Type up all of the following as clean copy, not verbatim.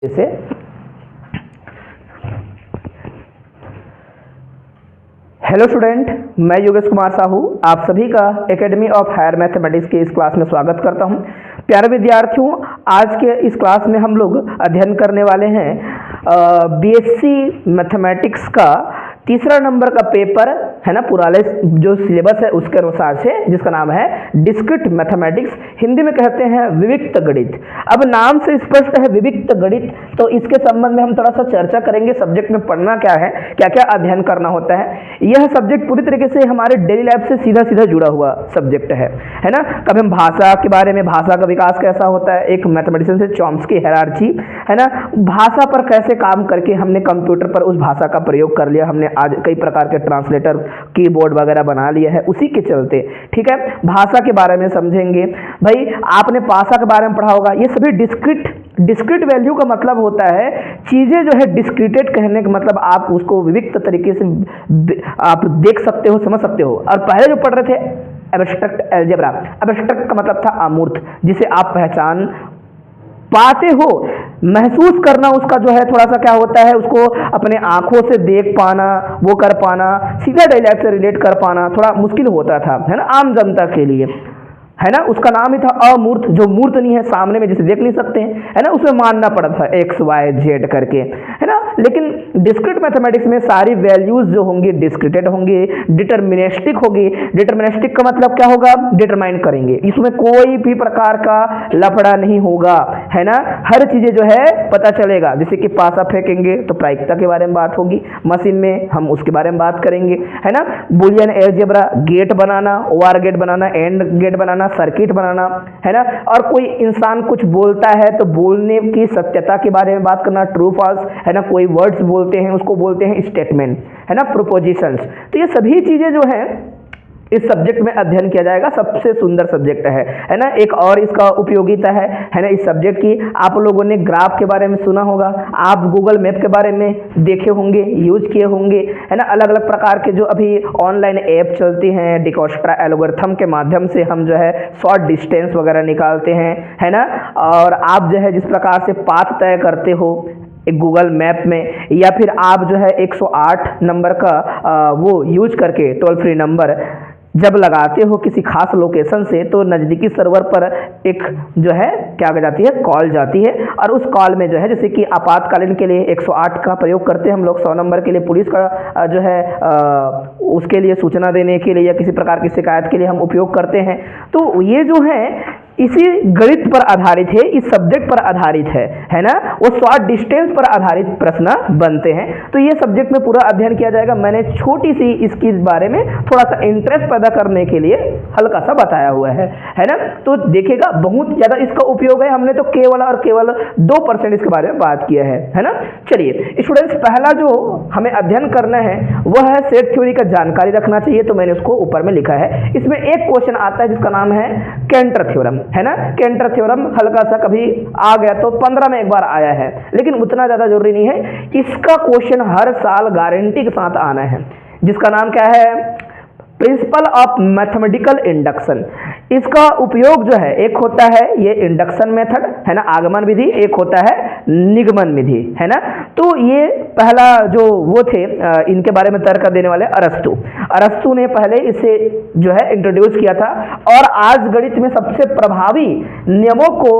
जैसे hello student, मैं योगेश कुमार साहू आप सभी का एकेडमी ऑफ हायर मैथमेटिक्स की इस क्लास में स्वागत करता हूं। प्यारे विद्यार्थियों, आज के इस क्लास में हम लोग अध्ययन करने वाले हैं बीएससी मैथमेटिक्स का तीसरा नंबर का पेपर है ना, पुराने जो सिलेबस है उसके अनुसार से, जिसका नाम है डिस्क्रीट मैथमेटिक्स, हिंदी में कहते हैं विविक्त गणित। अब नाम से स्पष्ट है विविक्त गणित, तो इसके संबंध में हम थोड़ा सा चर्चा करेंगे। सब्जेक्ट में पढ़ना क्या है, क्या क्या अध्ययन करना होता है। यह सब्जेक्ट पूरी तरीके से हमारे डेली लाइफ से सीधा सीधा जुड़ा हुआ सब्जेक्ट है ना। कभी हम भाषा के बारे में, भाषा का विकास कैसा होता है, एक मैथमेटिशियन से चॉम्स्की हायरार्ची है ना, भाषा पर कैसे काम करके हमने कंप्यूटर पर उस भाषा का प्रयोग कर लिया, हमने आज कई प्रकार के ट्रांसलेटर, कीबोर्ड वगैरह बना लिया है उसी के चलते। ठीक है, भाषा के बारे में समझेंगे। भाई आपने भाषा के बारे में पढ़ा होगा, ये सभी डिस्क्रीट वैल्यू का मतलब होता है चीजें जो है डिस्क्रीटेड कहने का मतलब आप उसको विविक्त तरीके से आप देख सकते हो, समझ सकते हो। और पहले जो पढ़ रहे थे एब्स्ट्रैक्ट अलजेब्रा, एब्स्ट्रैक्ट का मतलब था अमूर्त, जिसे आप पहचान पाते हो, महसूस करना उसका जो है थोड़ा सा क्या होता है, उसको अपने आंखों से देख पाना, वो कर पाना, सीधा डायलैक्ट से रिलेट कर पाना थोड़ा मुश्किल होता था, है ना, आम जनता के लिए, है ना। उसका नाम ही था अमूर्त, जो मूर्त नहीं है, सामने में जिसे देख नहीं सकते हैं, है ना, उसमें मानना पड़ा था एक्स वाई जेड करके, है ना। लेकिन डिस्क्रीट मैथमेटिक्स में सारी वैल्यूज जो होंगी डिस्क्रीटेड होंगी, डिटर्मिनिस्टिक होगी। डिटर्मिनिस्टिक का मतलब क्या होगा, डिटरमाइन करेंगे, इसमें कोई भी प्रकार का लफड़ा नहीं होगा, है ना। हर चीजें जो है पता चलेगा, जैसे कि पासा फेंकेंगे तो प्रायिकता के बारे में बात होगी, मशीन में हम उसके बारे में बात करेंगे, है ना। बुलियन अलजेब्रा, गेट बनाना, ओआर गेट बनाना, एंड गेट बनाना, सर्किट बनाना, है ना। और कोई इंसान कुछ बोलता है तो बोलने की सत्यता के बारे में बात करना, ट्रू फॉल्स, है ना। कोई वर्ड्स बोलते हैं उसको बोलते हैं स्टेटमेंट, है ना, प्रोपोजिशंस। तो ये सभी चीजें जो हैं इस सब्जेक्ट में अध्ययन किया जाएगा। सबसे सुंदर सब्जेक्ट है ना। एक और इसका उपयोगिता है ना इस सब्जेक्ट की। आप लोगों ने ग्राफ के बारे में सुना होगा, आप गूगल मैप के बारे में देखे होंगे, यूज किए होंगे, है ना। अलग अलग प्रकार के जो अभी ऑनलाइन ऐप चलती हैं, डिकोस्ट्रा एल्गोरिथम के माध्यम से हम जो है शॉर्ट डिस्टेंस वगैरह निकालते हैं, है ना। और आप जो है जिस प्रकार से पाथ तय करते हो एक गूगल मैप में, या फिर आप जो है 108 नंबर का वो यूज करके, टोल फ्री नंबर जब लगाते हो किसी खास लोकेशन से, तो नज़दीकी सर्वर पर एक जो है क्या कह जाती है, कॉल जाती है। और उस कॉल में जो है, जैसे कि आपातकालीन के लिए 108 का प्रयोग करते हैं हम लोग, 100 नंबर के लिए पुलिस का जो है उसके लिए सूचना देने के लिए या किसी प्रकार की शिकायत के लिए हम उपयोग करते हैं। तो ये जो है इसी गणित पर आधारित है, इस सब्जेक्ट पर आधारित है ना। वो शॉर्ट डिस्टेंस पर आधारित प्रश्न बनते हैं। तो ये सब्जेक्ट में पूरा अध्ययन किया जाएगा। मैंने छोटी सी इसके बारे में थोड़ा सा इंटरेस्ट पैदा करने के लिए हल्का सा बताया हुआ है ना। तो देखिएगा बहुत ज़्यादा इसका उपयोग है। हमने तो केवल और केवल 2% इसके बारे में बात किया है ना। चलिए स्टूडेंट्स, पहला जो हमें अध्ययन करना है वह है सेट थ्योरी का जानकारी रखना चाहिए, तो मैंने उसको ऊपर में लिखा है। इसमें एक क्वेश्चन आता है जिसका नाम है केंटर थ्योरम, है ना। केंटर थ्योरम हल्का सा कभी आ गया तो 15 में एक बार आया है, लेकिन उतना ज्यादा जरूरी नहीं है। इसका क्वेश्चन हर साल गारंटी के साथ आना है, जिसका नाम क्या है, प्रिंसिपल ऑफ मैथमेटिकल इंडक्शन। इसका उपयोग जो है, एक होता है ये इंडक्शन मेथड, है ना, आगमन विधि, एक होता है निगमन विधि, है ना। तो ये पहला जो वो थे इनके बारे में तर्क देने वाले अरस्तु ने पहले इसे जो है इंट्रोड्यूस किया था। और आज गणित में सबसे प्रभावी नियमों को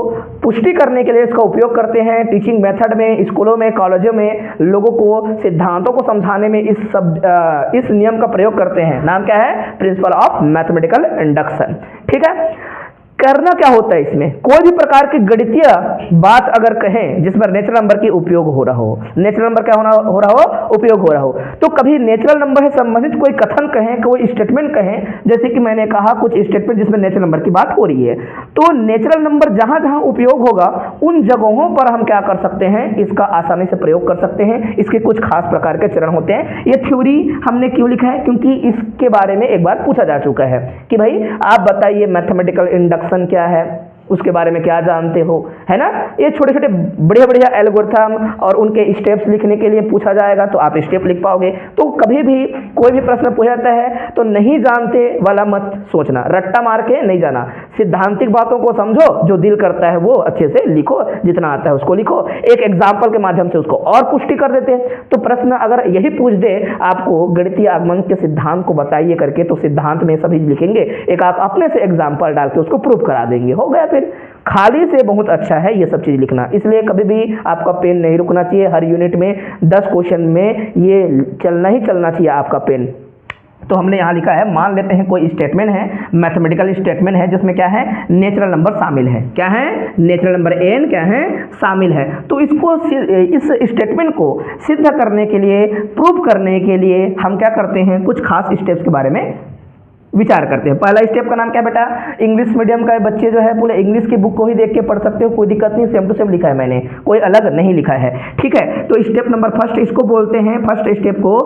पुष्टि करने के लिए इसका उपयोग करते हैं। टीचिंग मेथड में, स्कूलों में, कॉलेजों में लोगों को सिद्धांतों को समझाने में इस नियम का प्रयोग करते हैं। नाम क्या है, प्रिंसिपल ऑफ मैथमेटिकल इंडक्शन। ठीक है, करना क्या होता है इसमें, कोई भी प्रकार की गणितीय बात अगर कहें जिसमें नेचुरल नंबर की उपयोग हो रहा हो, नेचुरल नंबर क्या हो रहा हो, उपयोग हो रहा हो, तो कभी नेचुरल नंबर से संबंधित कोई कथन कहें, कोई स्टेटमेंट कहें, जैसे कि मैंने कहा कुछ स्टेटमेंट जिसमें नेचुरल नंबर की बात हो रही है, तो नेचुरल नंबर जहां जहां उपयोग होगा उन जगहों पर हम क्या कर सकते हैं, इसका आसानी से प्रयोग कर सकते हैं। इसके कुछ खास प्रकार के चरण होते हैं। ये थ्योरी हमने क्यों लिखा है, क्योंकि इसके बारे में एक बार पूछा जा चुका है कि भाई आप बताइए मैथमेटिकल इंडक्शन क्या है, उसके बारे में क्या जानते हो, है ना। ये छोटे छोटे बढ़िया बढ़िया एल्गोरिथम और उनके स्टेप्स लिखने के लिए पूछा जाएगा तो आप स्टेप लिख पाओगे। तो कभी भी कोई भी प्रश्न पूछा जाता है तो नहीं जानते वाला मत सोचना, रट्टा मार के नहीं जाना, सिद्धांतिक बातों को समझो, जो दिल करता है वो अच्छे से लिखो, जितना आता है उसको लिखो, एक एग्जाम्पल के माध्यम से उसको और पुष्टि कर देते हैं। तो प्रश्न अगर यही पूछ दे आपको गणितीय आगमन के सिद्धांत को बताइए करके, तो सिद्धांत में सभी लिखेंगे, एक आप अपने से एग्जाम्पल डाल के उसको प्रूफ करा देंगे, हो गया। फिर खाली से बहुत अच्छा है ये सब चीज लिखना, इसलिए कभी भी आपका पेन नहीं रुकना चाहिए। हर यूनिट में 10 क्वेश्चन में ये चलना ही चलना चाहिए आपका पेन। तो हमने यहाँ लिखा है, मान लेते हैं कोई स्टेटमेंट है, मैथमेटिकल स्टेटमेंट है, जिसमें क्या है, नेचुरल नंबर शामिल है। क्या है, नेचुरल नंबर n क्या है, शामिल है। तो इसको, इस स्टेटमेंट को सिद्ध करने के लिए, प्रूव करने के लिए हम क्या करते हैं, कुछ खास स्टेप्स के बारे में विचार करते हैं। पहला स्टेप का नाम क्या बेटा, इंग्लिश मीडियम का बच्चे जो है पूरे इंग्लिश की बुक को ही देख के पढ़ सकते हो, कोई दिक्कत नहीं, सेम टू सेम लिखा है मैंने, कोई अलग नहीं लिखा है, ठीक है। तो स्टेप नंबर फर्स्ट इसको बोलते हैं, फर्स्ट स्टेप को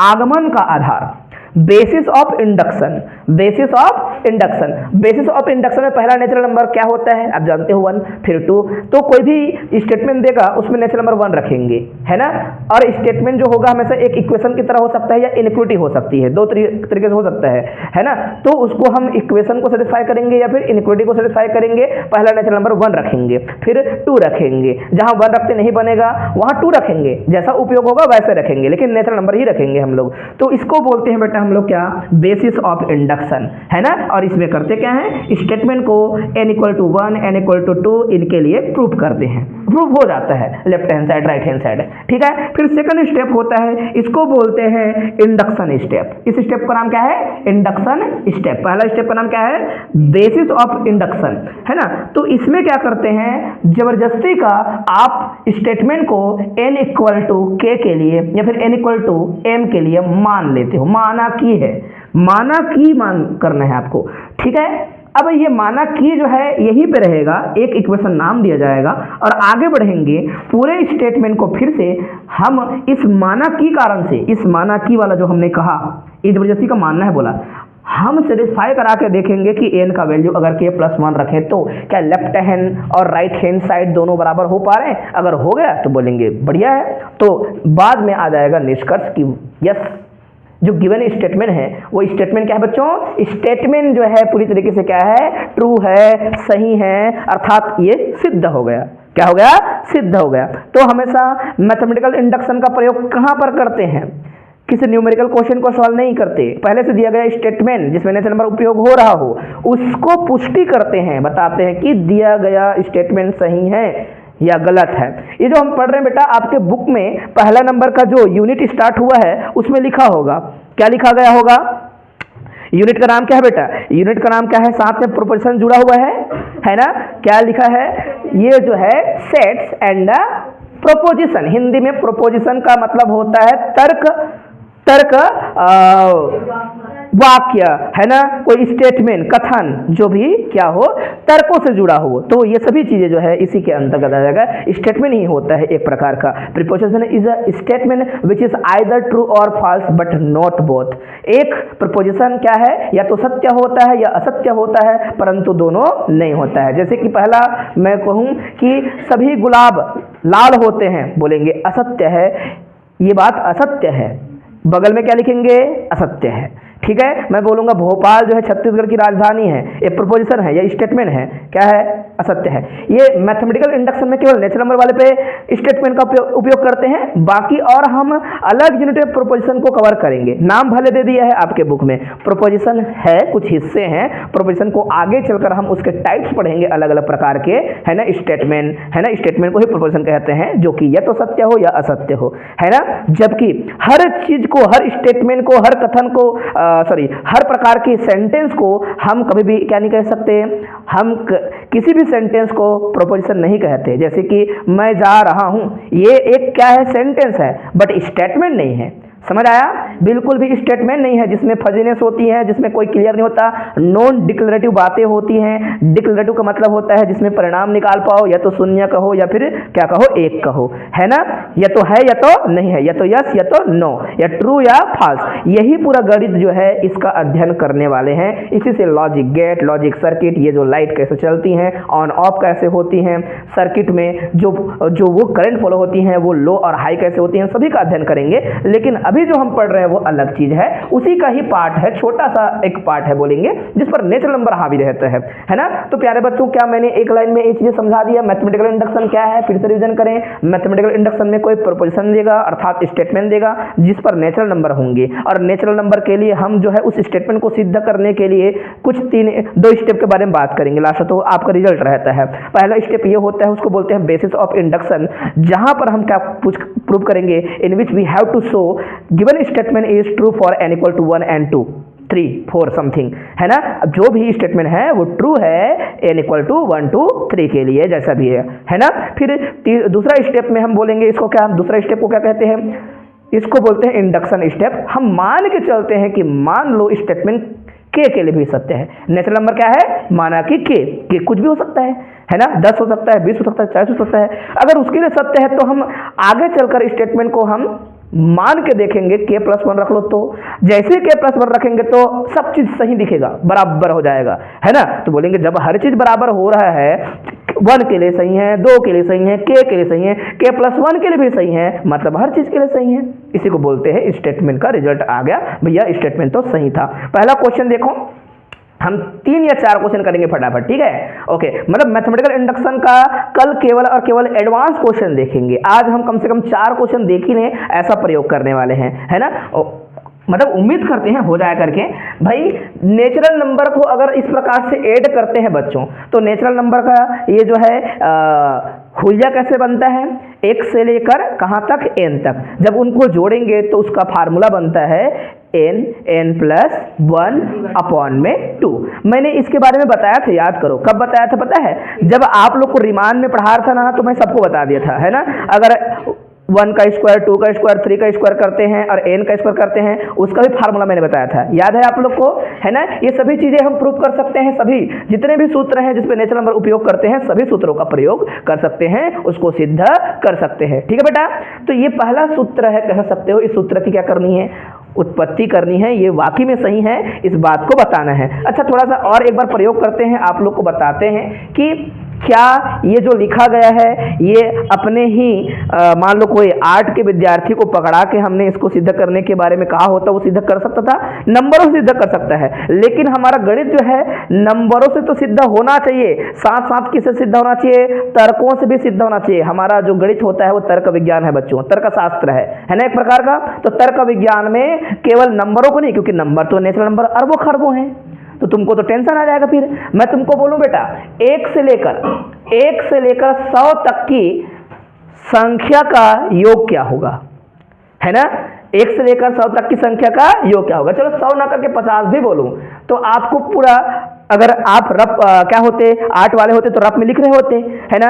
आगमन का आधार, basis of induction. Basis of induction, basis of induction में पहला नेचुरल नंबर क्या होता है, आप जानते हो 1, फिर 2। तो कोई भी स्टेटमेंट देगा उसमें नेचुरल नंबर 1 रखेंगे, है ना। और स्टेटमेंट जो होगा हमेशा एक इक्वेशन की तरह हो सकता है या इनइक्वालिटी हो सकती है, दो तरीके से हो सकता है ना। तो उसको हम इक्वेशन को सेटिस्फाई करेंगे या फिर इनइक्वालिटी को सेटिस्फाई करेंगे। पहला नेचुरल नंबर 1 रखेंगे, फिर 2 रखेंगे, जहां 1 रखते नहीं बनेगा वहां 2 रखेंगे, जैसा उपयोग होगा वैसे रखेंगे, लेकिन नेचुरल नंबर ही रखेंगे हम लोग। तो इसको बोलते हैं बेटा हम लोग क्या, बेसिस ऑफ इंडक्शन, है ना। और इसमें करते क्या है, स्टेटमेंट को n = 1 n = 2 इनके लिए प्रूफ करते हैं, प्रूफ हो जाता है left hand side right hand side, ठीक है। फिर सेकंड स्टेप होता है, इसको बोलते हैं इंडक्शन स्टेप। इस स्टेप का नाम क्या है, इंडक्शन स्टेप। पहला स्टेप का नाम क्या है, बेसिस ऑफ इंडक्शन, है ना। तो इसमें क्या करते हैं, जबरदस्ती का आप स्टेटमेंट को n = k के लिए या फिर n = m के लिए मान लेते हो, माना की है, माना की मान करना है आपको, ठीक है। अब ये माना की जो है यहीं पे रहेगा, एक इक्वेशन नाम दिया जाएगा और आगे बढ़ेंगे पूरे स्टेटमेंट को। फिर से हम इस माना की कारण से, इस माना की वाला जो हमने कहा, ये जबरदस्ती का मानना है बोला, हम सेटिस्फाई करा के देखेंगे कि n का वैल्यू अगर k + 1 रखें तो क्या लेफ्ट हैंड और राइट हैंड साइड दोनों बराबर हो पा रहे हैं। अगर हो गया तो बोलेंगे बढ़िया है, तो बाद में आ जाएगा निष्कर्ष की यस, जो गिवन स्टेटमेंट है वो स्टेटमेंट क्या है बच्चों, स्टेटमेंट जो है पूरी तरीके से क्या है, ट्रू है, सही है, अर्थात ये सिद्ध हो गया। क्या हो गया, सिद्ध हो गया। तो हमेशा मैथमेटिकल इंडक्शन का प्रयोग कहां पर करते हैं, किसी न्यूमेरिकल क्वेश्चन को सॉल्व नहीं करते, पहले से दिया गया स्टेटमेंट जिसमें नेचुरल नंबर उपयोग हो रहा हो उसको पुष्टि करते हैं, बताते हैं कि दिया गया स्टेटमेंट सही है या गलत है। ये जो हम पढ़ रहे हैं बेटा, आपके बुक में पहला नंबर का जो यूनिट स्टार्ट हुआ है उसमें लिखा होगा, क्या लिखा गया होगा, यूनिट का नाम क्या है बेटा, यूनिट का नाम क्या है, साथ में प्रोपोजिशन जुड़ा हुआ है ना। क्या लिखा है, ये जो है सेट्स एंड प्रोपोजिशन, हिंदी में प्रोपोजिशन का मतलब होता है तर्क वाक्य, है ना, कोई स्टेटमेंट, कथन, जो भी क्या हो तर्कों से जुड़ा हो, तो ये सभी चीजें जो है इसी के अंतर्गत आ जाएगा। स्टेटमेंट ही होता है एक प्रकार का। Preposition is a statement which is either true और फॉल्स बट नॉट बोथ। एक प्रीपोजिशन क्या है, या तो सत्य होता है या असत्य होता है, परंतु दोनों नहीं होता है। जैसे कि पहला मैं कहूं कि सभी गुलाब लाल होते हैं, बोलेंगे असत्य है, ये बात असत्य है, बगल में क्या लिखेंगे, असत्य है, ठीक है। मैं बोलूंगा भोपाल जो है छत्तीसगढ़ की राजधानी है, ये प्रोपोजिशन है या स्टेटमेंट है, क्या है, असत्य है। ये मैथमेटिकल इंडक्शन में केवल नेचुरल नंबर वाले पे स्टेटमेंट का उपयोग करते हैं, बाकी और हम अलग यूनिट में प्रोपोजिशन को कवर करेंगे। नाम भले दे दिया है आपके बुक में, प्रोपोजिशन है, कुछ हिस्से हैं प्रोपोजिशन को, आगे चलकर हम उसके टाइप्स पढ़ेंगे अलग अलग प्रकार के, है ना। स्टेटमेंट, है ना, स्टेटमेंट को ही प्रोपोजिशन कहते हैं, जो कि या तो सत्य हो या असत्य हो, है ना। जबकि हर चीज को, हर स्टेटमेंट को, हर कथन को, हर प्रकार की सेंटेंस को हम कभी भी क्या नहीं कह सकते, हम किसी भी सेंटेंस को प्रोपोजिशन नहीं कहते। जैसे कि मैं जा रहा हूं, ये एक क्या है, सेंटेंस है, बट स्टेटमेंट नहीं है। समझ आया? बिल्कुल भी स्टेटमेंट नहीं है जिसमें फजीनेस होती है, जिसमें कोई क्लियर नहीं होता, नॉन डिक्लेरेटिव बातें होती हैं। डिक्लेरेटिव का मतलब होता है जिसमें परिणाम निकाल पाओ, या तो शून्य कहो या फिर क्या कहो, एक कहो, है ना? या तो है या तो नहीं है, या तो यस या तो नो, या ट्रू या फॉल्स। यही पूरा गणित जो है इसका अध्ययन करने वाले हैं। इसी से लॉजिक गेट, लॉजिक सर्किट, ये जो लाइट कैसे चलती हैं, ऑन ऑफ कैसे होती हैं, सर्किट में जो वो करंट फ्लो होती हैं वो लो और हाई कैसे होती हैं, सभी का अध्ययन करेंगे। लेकिन अभी जो हम पढ़ रहे हैं वो अलग चीज है, उसी का ही पार्ट है, छोटा सा एक पार्ट है बोलेंगे, जिस पर नेचुरल नंबर हावी रहता है ना? तो प्यारे बच्चों, क्या मैंने एक लाइन में ये चीजें समझा दिया? मैथमेटिकल इंडक्शन क्या है, फिर से रिवीजन करें। मैथमेटिकल इंडक्शन में कोई प्रोपोजिशन देगा, अर्थात स्टेटमेंट देगा जिस पर नेचुरल नंबर होंगे, और नेचुरल नंबर के लिए हम जो है उस स्टेटमेंट को सिद्ध करने के लिए कुछ दो स्टेप के बारे में बात करेंगे। लास्ट तो आपका रिजल्ट रहता है। पहला स्टेप ये होता है, उसको बोलते हैं बेसिस ऑफ इंडक्शन, जहां पर हम क्या प्रूव करेंगे, in which we have to show given statement is true for n equal to 1 and 2 3 4 something, है ना? अब जो भी स्टेटमेंट है वो ट्रू है n इक्वल टू 1 2 3 के लिए, जैसा भी है ना? फिर दूसरा स्टेप में हम बोलेंगे इसको क्या, दूसरा स्टेप को क्या कहते हैं? इसको बोलते हैं इंडक्शन स्टेप। हम मान के चलते हैं कि मान लो स्टेटमेंट के लिए भी सत्य है। नेचुरल नंबर क्या है? माना कि के कुछ भी हो सकता है ना? 10 हो सकता है, 20 हो सकता है, 40 हो सकता है। अगर उसके लिए सत्य है तो हम आगे चलकर स्टेटमेंट को हम मान के देखेंगे, k+1 रख लो, तो जैसे k+1 रखेंगे तो सब चीज सही दिखेगा, बराबर हो जाएगा, है ना? तो बोलेंगे जब हर चीज बराबर हो रहा है, 1 के लिए सही है, 2 के लिए सही है, k के लिए सही है, k+1 के लिए भी सही है, मतलब हर चीज के लिए सही है। इसी को बोलते हैं स्टेटमेंट का रिजल्ट आ गया, भैया स्टेटमेंट तो सही था। पहला क्वेश्चन देखो, हम 3 या 4 क्वेश्चन करेंगे फटाफट, ठीक है? ओके, मतलब मैथमेटिकल इंडक्शन का कल केवल और केवल एडवांस क्वेश्चन देखेंगे। आज हम कम से कम 4 क्वेश्चन देख ही लें, ऐसा प्रयोग करने वाले हैं, है ना? मतलब उम्मीद करते हैं हो जाया करके। भाई नेचुरल नंबर को अगर इस प्रकार से ऐड करते हैं बच्चों, तो नेचुरल नंबर का ये जो है हुलिया कैसे बनता है, 1 से लेकर कहाँ तक, n तक। जब उनको जोड़ेंगे तो उसका फार्मूला बनता है n+1/2। मैंने इसके बारे में बताया था, याद करो कब बताया था पता है? जब आप लोग को रिमान में पढ़ा था ना, तो मैं सबको बता दिया था, है ना? अगर 1 का स्क्वायर, 2 का स्क्वायर, 3 का स्क्वायर करते हैं और n का स्क्वायर करते हैं, उसका भी फार्मूला मैंने बताया था, याद है आप लोग को, है ना? ये सभी चीजें हम प्रूव कर सकते हैं। सभी जितने भी सूत्र हैं जिसपे नेचुरल नंबर उपयोग करते हैं, सभी सूत्रों का प्रयोग कर सकते हैं, उसको सिद्ध कर सकते हैं, ठीक है बेटा? तो ये पहला सूत्र है, कह सकते हो। इस सूत्र की क्या करनी है, उत्पत्ति करनी है, ये वाकई में सही है, इस बात को बताना है। अच्छा, थोड़ा सा और एक बार प्रयोग करते हैं, आप लोग को बताते हैं कि क्या ये जो लिखा गया है ये अपने ही मान लो कोई आर्ट के विद्यार्थी को पकड़ा के हमने इसको सिद्ध करने के बारे में कहा होता, वो सिद्ध कर सकता था, नंबरों से सिद्ध कर सकता है। लेकिन हमारा गणित जो है नंबरों से तो सिद्ध होना चाहिए, साथ साथ किससे सिद्ध होना चाहिए, तर्कों से भी सिद्ध होना चाहिए। हमारा जो गणित होता है वो तर्क विज्ञान है बच्चों, तर्कशास्त्र है ना, एक प्रकार का। तो तर्क विज्ञान में केवल नंबरों को नहीं, क्योंकि नंबर तो नेचुरल नंबर अरबों खरबों हैं, तो तुमको तो टेंशन आ जाएगा। फिर मैं तुमको बोलूं बेटा, 1 से लेकर 100 तक की संख्या का योग क्या होगा, है ना? 1 से लेकर 100 तक की संख्या का योग क्या होगा? चलो 100 ना करके 50 भी बोलूं तो आपको पूरा, अगर आप रफ क्या होते, 8 वाले होते तो रफ में लिख रहे होते, है ना?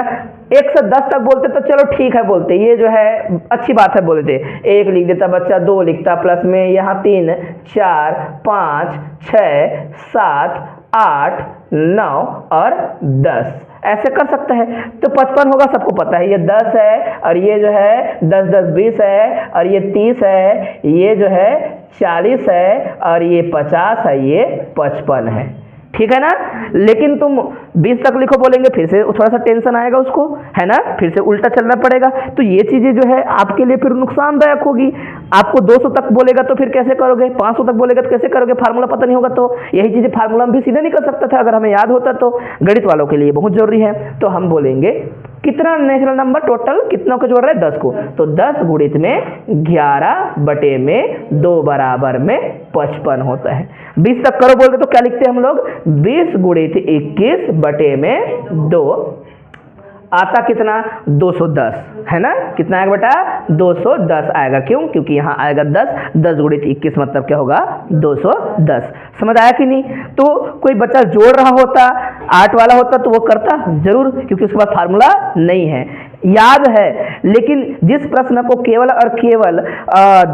1 से 10 तक बोलते तो चलो ठीक है बोलते, ये जो है अच्छी बात है बोलते। 1 लिख देता बच्चा, 2 लिखता, प्लस में यहाँ 3 4 5 6 7 8 9 और 10 ऐसे कर सकता है। तो 55 होगा, सबको पता है, ये 10 है और ये जो है 10 10 20 है और ये 30 है, ये जो है 40 है और ये 50 है, ये 55 है, ठीक है ना? लेकिन तुम 20 तक लिखो बोलेंगे, फिर से थोड़ा सा टेंशन आएगा उसको, है ना? फिर से उल्टा चलना पड़ेगा। तो ये चीजें जो है आपके लिए फिर नुकसानदायक होगी। आपको 200 तक बोलेगा तो फिर कैसे करोगे, 500 तक बोलेगा तो कैसे करोगे, फार्मूला पता नहीं होगा। तो यही चीजें फार्मूला में भी सीधे नहीं कर सकता था, अगर हमें याद होता तो। गणित वालों के लिए बहुत जरूरी है। तो हम बोलेंगे कितना नेचुरल नंबर टोटल कितना को जोड़ रहे हैं, 10 को, तो 10 गुणित में 11 बटे में 2 बराबर में 55 होता है। 20 तक करो बोलते तो क्या लिखते हैं हम लोग, 20 गुणित 21 बटे में 2 आता कितना, 210, है ना? कितना आएगा बेटा, 210 आएगा। क्यों? क्योंकि यहाँ आएगा 10 गुणित 21 मतलब क्या होगा, 210। समझ आया कि नहीं? तो कोई बच्चा जोड़ रहा होता, 8 वाला होता तो वो करता जरूर, क्योंकि उसके पास फार्मूला नहीं है। याद है, लेकिन जिस प्रश्न को केवल और केवल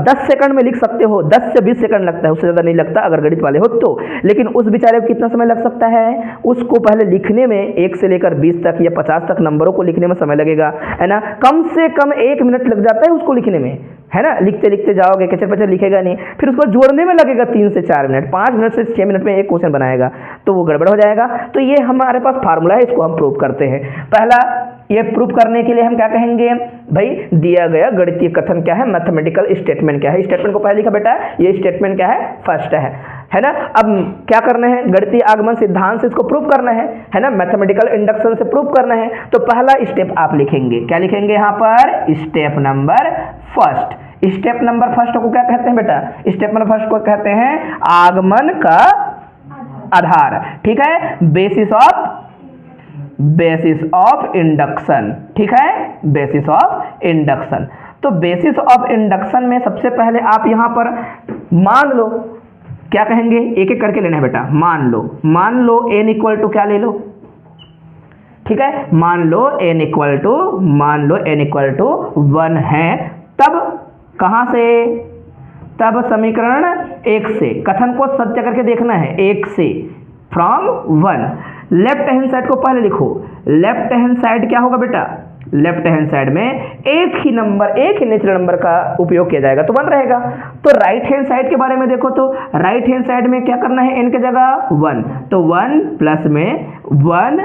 10 सेकंड में लिख सकते हो, 10 से 20 सेकंड लगता है, उससे ज़्यादा नहीं लगता अगर गणित वाले हो तो, लेकिन उस बेचारे को कितना समय लग सकता है, उसको पहले लिखने में 1 से लेकर 20 तक या 50 तक नंबरों को लिखने में समय लगेगा, है ना। कम से कम 1 मिनट लग जाता है उसको लिखने में, है ना। लिखते लिखते जाओगे, कचर पचर लिखेगा नहीं, फिर उसको जोड़ने में लगेगा 3 से 4 मिनट, 5 मिनट से 6 मिनट में एक क्वेश्चन बनाएगा, तो वो गड़बड़ हो जाएगा। तो ये हमारे पास फार्मूला है, इसको हम प्रूव करते हैं। पहला, ये प्रूव करने के लिए हम क्या कहेंगे, भाई दिया गया गणितीय कथन क्या है, मैथमेटिकल स्टेटमेंट क्या है। स्टेटमेंट को पहले लिखा बेटा, ये स्टेटमेंट क्या है, फर्स्ट है ना। अब क्या करना है, गणितीय आगमन सिद्धांत से इसको प्रूव करना है ना, मैथमेटिकल इंडक्शन से प्रूव करना है। तो पहला स्टेप आप लिखेंगे, क्या लिखेंगे यहाँ पर, step number first. Step number first को क्या कहते हैं बेटा, स्टेप नंबर फर्स्ट को कहते हैं आगमन का आधार, ठीक है, बेसिस ऑफ इंडक्शन, ठीक है, बेसिस ऑफ इंडक्शन। तो बेसिस ऑफ इंडक्शन में सबसे पहले आप यहां पर मान लो, क्या कहेंगे, एक एक करके लेना है बेटा। मान लो n इक्वल टू क्या ले लो, ठीक है, मान लो n इक्वल टू 1 है, तब कहां से, तब समीकरण 1 से, कथन को सत्य करके देखना है, 1 से, फ्रॉम 1। लेफ्ट हैंड साइड को पहले लिखो, लेफ्ट हैंड साइड क्या होगा बेटा, लेफ्ट हैंड साइड में एक ही नेचुरल नंबर का उपयोग किया जाएगा तो 1 रहेगा। तो राइट हैंड साइड के बारे में देखो, तो राइट हैंड साइड में क्या करना है, n की जगह 1, तो 1 प्लस में 1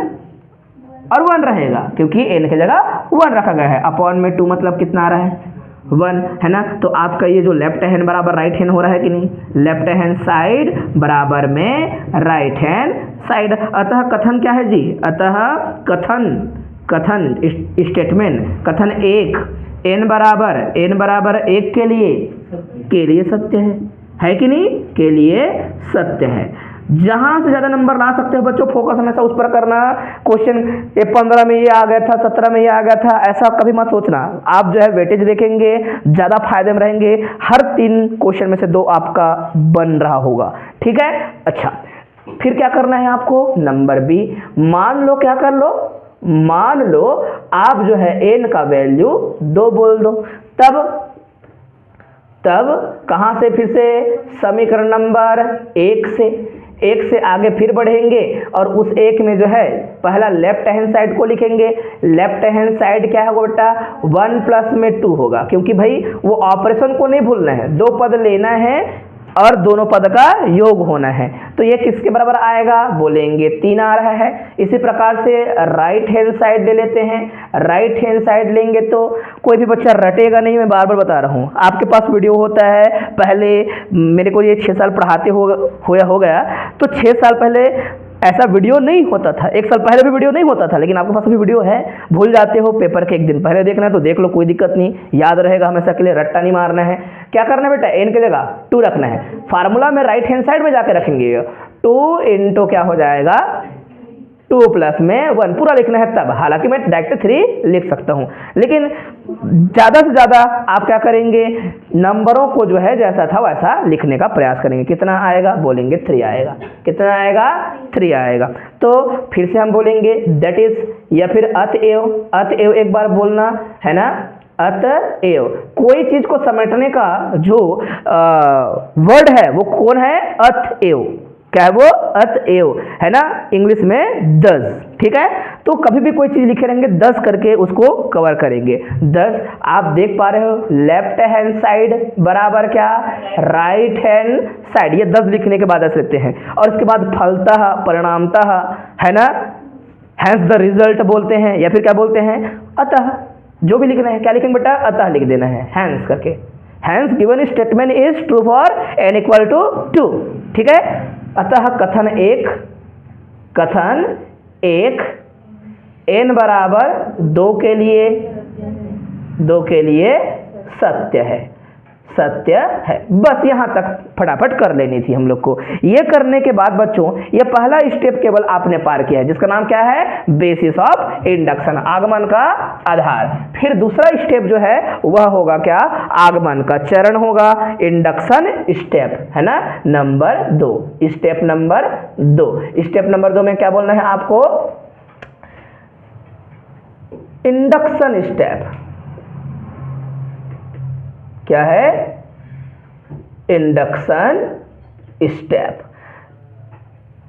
और 1 रहेगा, क्योंकि n की जगह 1 रखा गया है। अपॉन में 2 मतलब कितना आ रहा है, 1, है ना। तो आपका ये जो लेफ्ट हैंड बराबर राइट हैंड हो रहा है कि नहीं, लेफ्ट हैंड साइड बराबर में राइट हैंड साइड। अतः कथन क्या है जी, अतः कथन स्टेटमेंट, कथन 1 n बराबर 1 के लिए सत्य है कि नहीं, के लिए सत्य है। जहां से ज्यादा नंबर ला सकते हो बच्चों, फोकस हमेशा उस पर करना। क्वेश्चन ये 15 में ये आ गया था, 17 में ये आ गया था, ऐसा कभी मत सोचना। आप जो है वेटेज देखेंगे, ज्यादा फायदे में रहेंगे। हर 3 क्वेश्चन में से 2 आपका बन रहा होगा, ठीक है। अच्छा, फिर क्या करना है आपको, नंबर बी, मान लो क्या कर लो, मान लो आप जो है n का वैल्यू 2 बोल दो, तब कहां से, फिर से समीकरण नंबर 1 से आगे फिर बढ़ेंगे और उस 1 में जो है पहला लेफ्ट हैंड साइड को लिखेंगे। लेफ्ट हैंड साइड क्या होगा बेटा, 1 प्लस में 2 होगा, क्योंकि भाई वो ऑपरेशन को नहीं भूलना है, 2 पद लेना है और दोनों पद का योग होना है। तो ये किसके बराबर आएगा, बोलेंगे 3 आ रहा है। इसी प्रकार से राइट हैंड साइड ले लेते हैं। राइट हैंड साइड लेंगे तो कोई भी बच्चा रटेगा नहीं, मैं बार बार बता रहा हूँ। आपके पास वीडियो होता है, पहले मेरे को ये 6 साल पढ़ाते हो गया, तो 6 साल पहले ऐसा वीडियो नहीं होता था, 1 साल पहले भी वीडियो नहीं होता था, लेकिन आपके पास अभी वीडियो है। भूल जाते हो, पेपर के 1 दिन पहले देखना है तो देख लो, कोई दिक्कत नहीं, याद रहेगा हमेशा के लिए, रट्टा नहीं मारना है। क्या करना है बेटा, n की जगह 2 रखना है। फार्मूला में राइट हैंड साइड में जाके रखेंगे, 2 इंटू क्या हो जाएगा, 2 प्लस में 1 पूरा लिखना है तब। हालांकि मैं डायरेक्ट 3 लिख सकता हूं, लेकिन ज़्यादा से ज़्यादा आप क्या करेंगे, नंबरों को जो है जैसा था वैसा लिखने का प्रयास करेंगे। कितना आएगा, बोलेंगे 3 आएगा। कितना आएगा, 3 आएगा। तो फिर से हम बोलेंगे दैट इज, या फिर अतएव एक बार बोलना है ना, अतएव। कोई चीज को समेटने का जो वर्ड है वो कौन है, अतएव। क्या है वो, अतएव, है ना, इंग्लिश में 10, ठीक है। तो कभी भी कोई चीज लिखे रहेंगे 10 करके उसको कवर करेंगे। 10 आप देख पा रहे हो, लेफ्ट हैंड साइड बराबर क्या, राइट हैंड साइड। ये 10 लिखने के बाद ऐसे लिखते हैं, और इसके बाद फलतः, परिणामतः, है ना, हैंस द रिजल्ट बोलते हैं, या फिर क्या बोलते हैं, अतः। जो भी लिखना है क्या लिखेंगे बेटा, अतः लिख देना है, हैंस करके। Hence given statement is true for n equal to 2, ठीक है। अतः कथन 1 n बराबर 2 के लिए सत्य है। बस यहाँ तक फटाफट कर लेनी थी हम लोग को। ये करने के बाद बच्चों, ये पहला स्टेप केवल आपने पार किया है, जिसका नाम क्या है, बेसिस ऑफ इंडक्शन, आगमन का आधार। फिर दूसरा स्टेप जो है वह होगा क्या, आगमन का चरण होगा, इंडक्शन स्टेप, है ना, नंबर 2। स्टेप नंबर 2 में क्या बोलना है आपको, इंडक्शन स्टेप क्या है? Induction step.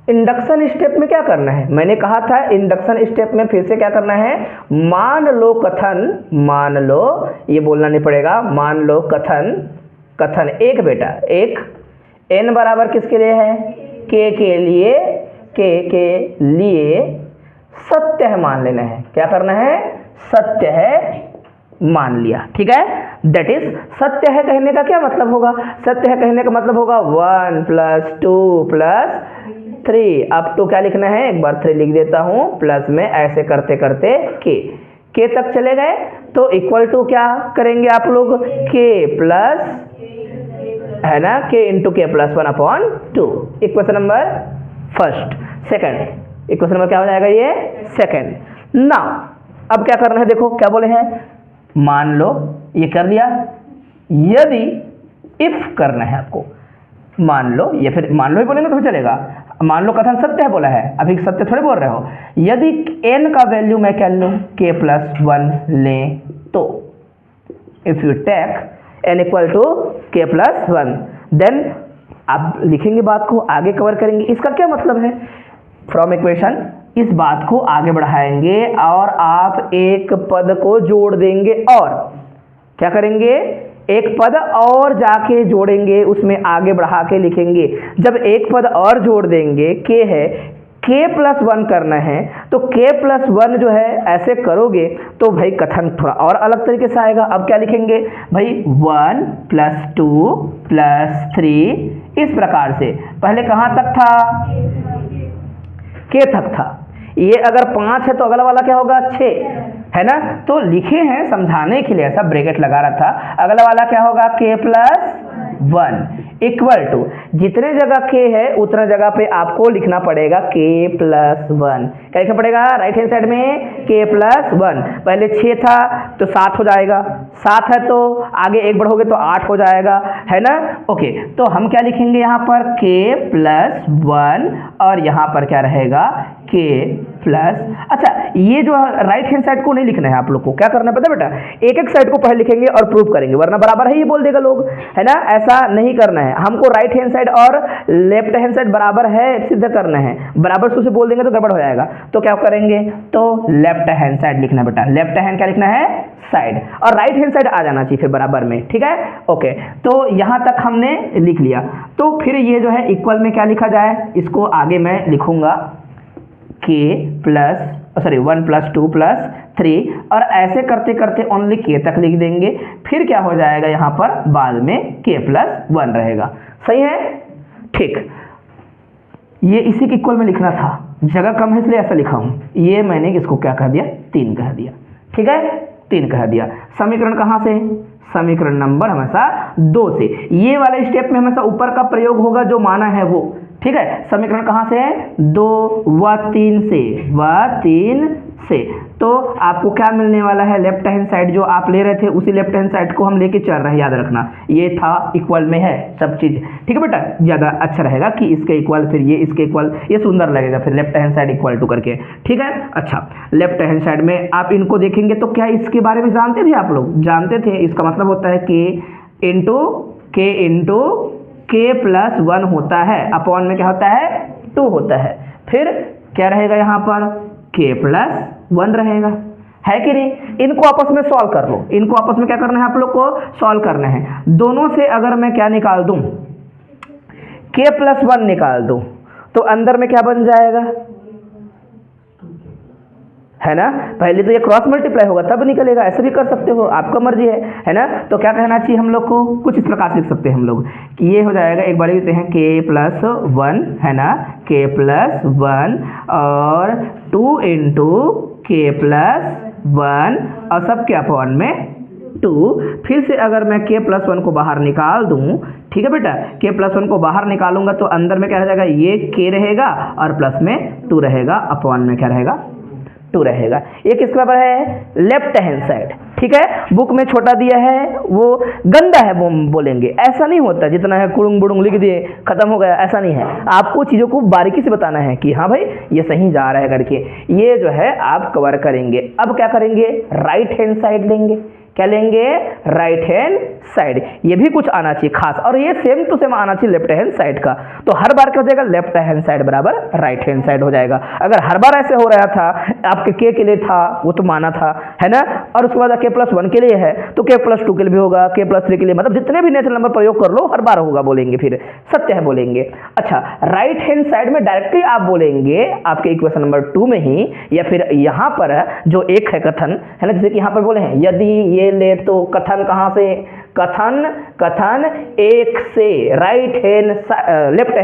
इंडक्शन स्टेप में क्या करना है? मैंने कहा था इंडक्शन स्टेप में फिर से क्या करना है? मान लो कथन, मान लो, ये बोलना नहीं पड़ेगा, मान लो कथन, कथन एक बेटा, एक n बराबर किसके लिए है? k के लिए, k के लिए सत्य है मान लेना है। क्या करना है? सत्य है मान लिया, ठीक है। दैट इज सत्य है कहने का क्या मतलब होगा? सत्य है कहने का मतलब होगा 1 + 2 + 3 अप टू क्या लिखना है? एक बार 3 लिख देता हूं, प्लस में ऐसे करते करते k तक चले गए तो इक्वल टू क्या करेंगे आप लोग? k प्लस, है ना, k × k + 1/2। Equation number first. Second equation number क्या हो जाएगा? ये सेकंड। नाउ अब क्या करना है? देखो क्या बोले हैं, मान लो, ये कर लिया। यदि इफ करना है आपको, मान लो, या फिर मान लो ही बोलेंगे तो भी चलेगा। मान लो कथन सत्य है बोला है, अभी सत्य थोड़े बोल रहे हो। यदि n का वैल्यू मैं क्या लूं? k + 1 ले तो if you take n = k + 1 then आप लिखेंगे, बात को आगे कवर करेंगे। इसका क्या मतलब है? फ्रॉम इक्वेशन इस बात को आगे बढ़ाएंगे और आप एक पद को जोड़ देंगे और क्या करेंगे? एक पद और जाके जोड़ेंगे, उसमें आगे बढ़ा के लिखेंगे। जब एक पद और जोड़ देंगे, k है, k + 1 करना है तो k + 1 जो है ऐसे करोगे तो भाई कथन थोड़ा और अलग तरीके से आएगा। अब क्या लिखेंगे भाई? 1 + 2 + 3 इस प्रकार से। पहले कहाँ तक था? k तक था। ये अगर 5 है तो अगला वाला क्या होगा? 6, है ना। तो लिखे हैं समझाने के लिए, ऐसा ब्रैकेट लगा रहा था। अगला वाला क्या होगा? k + 1 इक्वल टू, जितने जगह k है उतना जगह पे आपको लिखना पड़ेगा k + 1। क्या लिखना पड़ेगा? राइट हैंड साइड में k + 1। पहले 6 था तो 7 हो जाएगा, 7 है तो आगे एक बढ़ोगे तो 8 हो जाएगा, है ना। ओके, तो हम क्या लिखेंगे यहाँ पर? k + 1 और यहाँ पर क्या रहेगा? k plus. अच्छा, ये जो राइट हैंड साइड को नहीं लिखना है आप लोग को, क्या करना है पता है बेटा? एक एक साइड को पहले लिखेंगे और प्रूव करेंगे, वरना बराबर है ये बोल देगा लोग, है ना। ऐसा नहीं करना है हमको। राइट हैंड साइड और लेफ्ट हैंड साइड बराबर है सिद्ध करना है। बराबर से बोल देंगे तो गड़बड़ हो जाएगा। तो क्या करेंगे? तो लेफ्ट हैंड साइड लिखना बेटा। लेफ्ट हैंड क्या लिखना है? साइड। और राइट हैंड साइड आ जाना चाहिए फिर बराबर में, ठीक है। ओके, तो यहां तक हमने लिख लिया। तो फिर ये जो है इक्वल में क्या लिखा जाए? इसको आगे मैं लिखूंगा k + 1 + 2 + 3 और ऐसे करते करते ओनली k तक लिख देंगे। फिर क्या हो जाएगा? यहाँ पर बाद में k + 1 रहेगा। सही है, ठीक। ये इसी के इक्वल में लिखना था, जगह कम है इसलिए ऐसा लिखा हूँ। ये मैंने इसको क्या कह दिया? 3 कह दिया, ठीक है, 3 कह दिया। समीकरण कहाँ से? समीकरण नंबर हमेशा 2 से। ये वाले स्टेप में हमेशा ऊपर का प्रयोग होगा जो माना है वो, ठीक है। समीकरण कहाँ से है? 2 व 3 से, व 3 से। तो आपको क्या मिलने वाला है? लेफ्ट हैंड साइड जो आप ले रहे थे उसी लेफ्ट हैंड साइड को हम लेके चल रहे हैं, याद रखना। ये था इक्वल में है सब चीज, ठीक है बेटा। ज़्यादा अच्छा रहेगा कि इसके इक्वल फिर ये इसके इक्वल, ये सुंदर लगेगा फिर left hand side equal to करके, ठीक है। अच्छा, लेफ्ट हैंड साइड में आप इनको देखेंगे तो क्या इसके बारे में जानते थे आप लोग? जानते थे। इसका मतलब होता है k × k + 1 होता है, अपॉन में क्या होता है? 2 होता है। फिर क्या रहेगा यहाँ पर? k + 1 रहेगा, है कि नहीं। इनको आपस में सॉल्व कर लो। इनको आपस में क्या करना है आप लोग को? सॉल्व करना है। दोनों से अगर मैं क्या निकाल दूं? k + 1 निकाल दूं तो अंदर में क्या बन जाएगा? है ना। पहले तो ये क्रॉस मल्टीप्लाई होगा तब निकलेगा, ऐसे भी कर सकते हो, आपका मर्जी है ना। तो क्या कहना चाहिए हम लोग को? कुछ इस प्रकार से लिख सकते हैं हम लोग कि ये हो जाएगा, एक बार लिखते हैं k + 1, है ना, k + 1 और 2 × k + 1 और सब के अपॉन में 2। फिर से अगर मैं k + 1 को बाहर निकाल दूं, ठीक है बेटा, k + 1 को बाहर निकालूंगा तो अंदर में क्या हो जाएगा? ये k रहेगा और प्लस में 2 रहेगा, अपॉन में क्या रहेगा? 2 रहेगा। ये किसके बराबर है? Left hand side. ठीक है, बुक में छोटा दिया है वो गंदा है वो बोलेंगे, ऐसा नहीं होता। जितना है कुड़ुंग बुड़ुंग लिख दिए खत्म हो गया, ऐसा नहीं है। आपको चीज़ों को बारीकी से बताना है कि हाँ भाई ये सही जा रहा है करके, ये जो है आप कवर करेंगे। अब क्या करेंगे, राइट हैंड साइड लेंगे। क्या लेंगे, राइट हैंड साइड। ये भी कुछ आना चाहिए खास, और ये सेम टू सेम आना चाहिए लेफ्ट हैंड साइड का। तो हर बार क्या हो जाएगा, लेफ्ट हैंड साइड बराबर राइट हैंड साइड हो जाएगा। अगर हर बार ऐसे हो रहा था, आपके के लिए था वो तो माना था, है ना, और उसके बाद k+1 के लिए है तो k+2 के लिए भी होगा, k+3 के लिए, मतलब जितने भी नेचुरल नंबर प्रयोग कर लो हर बार होगा बोलेंगे, फिर सत्य है बोलेंगे। अच्छा, राइट हैंड साइड में डायरेक्टली आप बोलेंगे आपके इक्वेशन नंबर 2 में ही, या फिर यहाँ पर जो एक है कथन, है ना, जैसे कि यहाँ पर बोले हैं यदि ये ले तो कथन कहाँ से, कथन एक से right hand left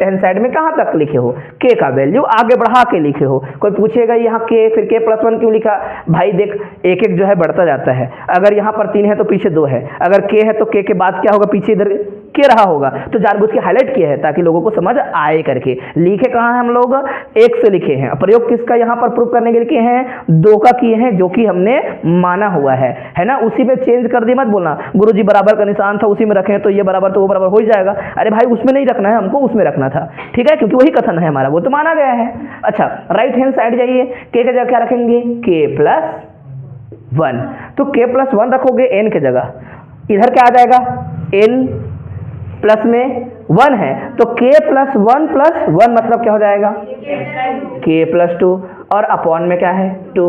hand side में कहाँ तक लिखे हो, के का वैल्यू आगे बढ़ा के लिखे हो। कोई पूछेगा यहाँ के, फिर k+1 क्यों लिखा, भाई देख एक एक जो है बढ़ता जाता है। अगर यहाँ पर 3 है तो पीछे 2 है, अगर के है तो के बाद क्या होगा, पीछे इधर के रहा होगा, तो जानबूझ के हाईलाइट किया है ताकि लोगों को समझ आए करके। लिखे कहाँ हैं हम लोग, एक से लिखे हैं। प्रयोग किसका यहाँ पर प्रूफ करने के लिए किए हैं, 2 का किए हैं, जो कि हमने माना हुआ है ना। उसी पे चेंज कर दिए मत बोलना गुरुजी बराबर का निशान था उसी में रखें तो ये बराबर तो वो बराबर हो ही जाएगा। अरे भाई उसमें नहीं रखना है, हमको उसमें रखना था, ठीक है, क्योंकि वही कथन है हमारा, वो तो माना गया है। अच्छा, राइट हैंड साइड जाइए, के जगह क्या रखेंगे, k+1, तो k+1 रखोगे n के जगह, इधर क्या आ जाएगा, n प्लस में 1 है तो k+1 + 1 मतलब क्या हो जाएगा, k+2, और अपॉन में क्या है 2,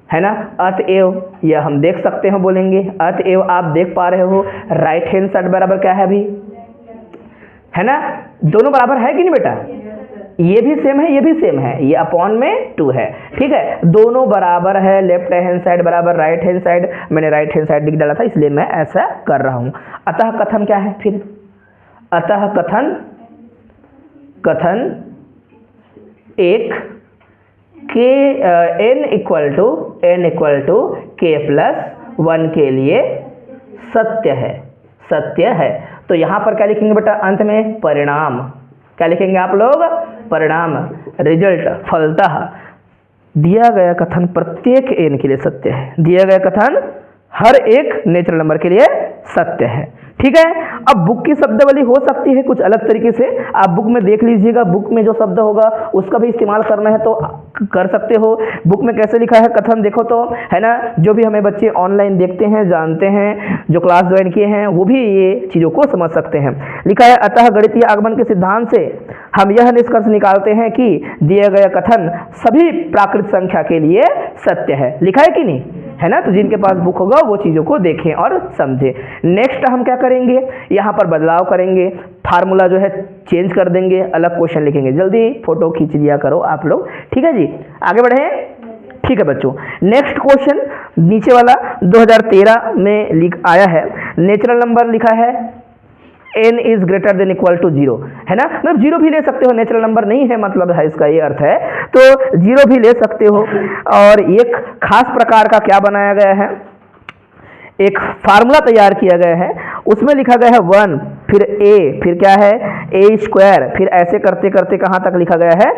है ना। अतएव यह हम देख सकते हैं बोलेंगे, अतएव आप देख पा रहे हो राइट हैंड साइड बराबर क्या है अभी, है ना, दोनों बराबर है कि नहीं बेटा, ये भी सेम है ये भी सेम है, ये अपॉन में 2 है, ठीक है, दोनों बराबर है। लेफ्ट हैंड साइड बराबर राइट हैंड साइड, मैंने राइट हैंड साइड लिख डाला था इसलिए मैं ऐसा कर रहा हूं। अतः कथन क्या है फिर, अतः कथन एक के n = k+1 के लिए सत्य है। तो यहाँ पर क्या लिखेंगे बेटा, अंत में परिणाम, क्या लिखेंगे आप लोग, परिणाम, रिजल्ट, फलतः दिया गया कथन प्रत्येक n के लिए सत्य है, दिया गया कथन हर एक नेचुरल नंबर के लिए सत्य है, ठीक है। अब बुक की शब्दावली हो सकती है कुछ अलग तरीके से, आप बुक में देख लीजिएगा, बुक में जो शब्द होगा उसका भी इस्तेमाल करना है तो कर सकते हो। बुक में कैसे लिखा है कथन देखो तो, है ना, जो भी हमें बच्चे ऑनलाइन देखते हैं जानते हैं, जो क्लास ज्वाइन किए हैं वो भी ये चीज़ों को समझ सकते हैं। लिखा है, अतः गणितीय आगमन के सिद्धांत से हम यह निष्कर्ष निकालते हैं कि दिया गया कथन सभी प्राकृत संख्या के लिए सत्य है। लिखा है कि नहीं, है ना, तो जिनके पास बुक होगा वो चीज़ों को देखें और समझें। नेक्स्ट हम क्या करेंगे, यहाँ पर बदलाव करेंगे, फार्मूला जो है चेंज कर देंगे, अलग क्वेश्चन लिखेंगे। जल्दी फोटो खींच लिया करो आप लोग, ठीक है जी, आगे बढ़ें। ठीक है बच्चों, नेक्स्ट क्वेश्चन नीचे वाला 2013 में आया है, नेचुरल नंबर लिखा है n > 0, है ना, मतलब 0 भी ले सकते हो, नेचुरल नंबर नहीं है मतलब है इसका ये अर्थ है, तो 0 भी ले सकते हो। और एक खास प्रकार का क्या बनाया गया है, एक फार्मूला तैयार किया गया है, उसमें लिखा गया है 1, फिर a, फिर क्या है a², फिर ऐसे करते करते कहाँ तक लिखा गया है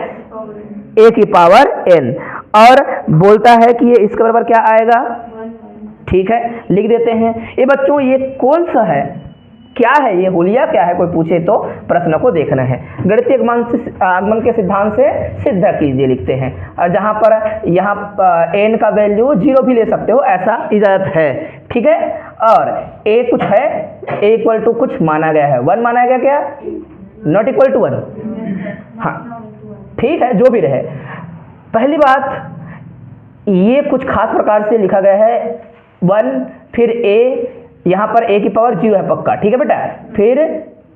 a⁴n, और बोलता है कि ये इसके बराबर क्या आएगा, ठीक है, लिख देते हैं। ये बच्चों ये कौन सा है, क्या है ये, हुलिया क्या है, कोई पूछे तो प्रश्न को देखना है। गणितीय आगमन के सिद्धांत से सिद्ध कीजिए लिखते हैं, और जहाँ पर यहाँ n का वैल्यू 0 भी ले सकते हो, ऐसा इजाजत है, ठीक है। और a कुछ है, a = कुछ माना गया है, 1 माना गया क्या, नॉट इक्वल टू 1, हाँ ठीक है, जो भी रहे। पहली बात ये कुछ खास प्रकार से लिखा गया है 1, फिर a, यहाँ पर a⁴0 है पक्का, ठीक है बेटा, फिर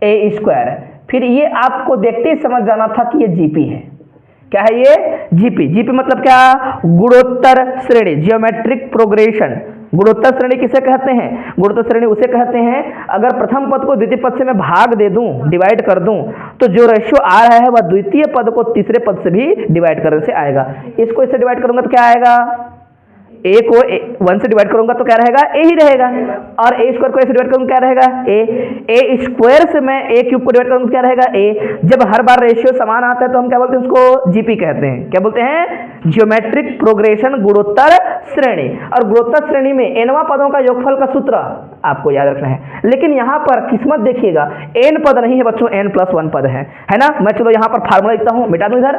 a², फिर ये आपको देखते ही समझ जाना था कि ये जीपी है। क्या है ये, जीपी मतलब क्या, गुणोत्तर श्रेणी, जियोमेट्रिक प्रोग्रेशन। गुणोत्तर श्रेणी किसे कहते हैं, गुणोत्तर श्रेणी उसे कहते हैं अगर प्रथम पद को द्वितीय पद से मैं भाग दे दूं, डिवाइड कर दूं, तो जो रेशियो आ रहा है वह द्वितीय पद को तीसरे पद से भी डिवाइड करने से आएगा। इसको इससे डिवाइड करूंगा तो क्या आएगा, ए को 1 से डिवाइड करूंगा तो क्या रहेगा ए ही रहेगा, और ए स्क्वायर को ए से डिवाइड करूंगा क्या रहेगा ए स्क्वायर से मैं ए क्यूब को डिवाइड करूंगा क्या रहेगा ए। जब हर बार रेशियो समान आता है तो हम क्या बोलते हैं उसको जीपी कहते हैं। क्या बोलते हैं? ज्योमेट्रिक प्रोग्रेशन गुणोत्तर श्रेणी। और गुणोत्तर श्रेणी में एनवा पदों का योगफल का सूत्र आपको याद रखना है। लेकिन यहाँ पर किस्मत देखिएगा एन पद नहीं है बच्चों, n+1 पद है ना। मैं चलो यहाँ पर फार्मूला लिखता हूँ, मिटा दूं इधर,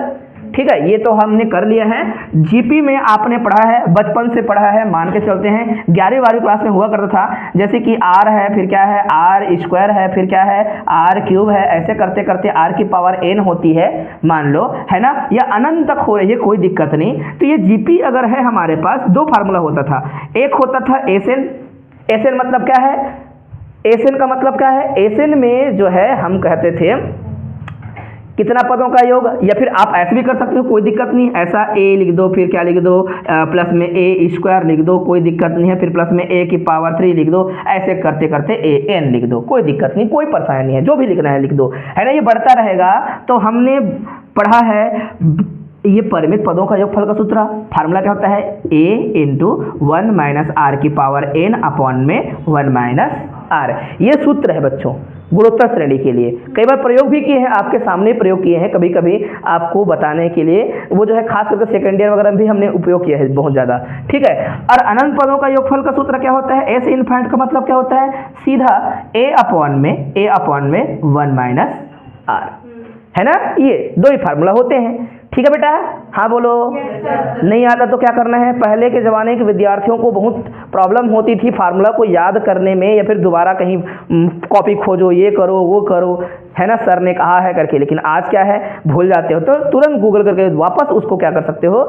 ठीक है। ये तो हमने कर लिया है। जीपी में आपने पढ़ा है, बचपन से पढ़ा है, मान के चलते हैं 11वीं 12वीं क्लास में हुआ करता था, जैसे कि आर है, फिर क्या है आर स्क्वायर है, फिर क्या है आर क्यूब है, ऐसे करते करते आर की पावर n होती है मान लो, है ना, या अनंत तक हो रही है, कोई दिक्कत नहीं। तो ये जीपी अगर है हमारे पास, दो फार्मूला होता था। एक होता था एसएन। एसएन मतलब क्या है? एसएन का मतलब क्या है? एसएन में जो है हम कहते थे कितना पदों का योग, या फिर आप ऐसे भी कर सकते हो, कोई दिक्कत नहीं, ऐसा ए लिख दो, फिर क्या लिख दो प्लस में ए स्क्वायर लिख दो, कोई दिक्कत नहीं है, फिर प्लस में ए की पावर 3 लिख दो, ऐसे करते करते ए एन लिख दो, कोई दिक्कत नहीं, कोई परेशानी नहीं है, जो भी लिखना है लिख दो, है ना। ये बढ़ता रहेगा। तो हमने पढ़ा है ये परिमित पदों का योगफल का सूत्र, फार्मूला क्या होता है a इंटू 1 माइनस आर की पावर n अपॉन में 1 माइनस आर। ये सूत्र है बच्चों गुणोत्तर श्रेणी के लिए। कई बार प्रयोग भी किए हैं, आपके सामने प्रयोग किए हैं, कभी कभी आपको बताने के लिए, वो जो है खास करके सेकेंड ईयर वगैरह में भी हमने उपयोग किया है बहुत ज़्यादा, ठीक है। और अनंत पदों का योगफल का सूत्र क्या होता है? ए से इनफाइनाइट का मतलब क्या होता है? सीधा a अपॉन में 1 माइनस आर, है ना। ये दो ही फार्मूला होते हैं, ठीक है बेटा। हाँ बोलो। नहीं आता तो क्या करना है? पहले के ज़माने के विद्यार्थियों को बहुत प्रॉब्लम होती थी फार्मूला को याद करने में, या फिर दोबारा कहीं कॉपी खोजो, ये करो वो करो, है ना, सर ने कहा है करके। लेकिन आज क्या है, भूल जाते हो तो तुरंत गूगल करके वापस उसको क्या कर सकते हो,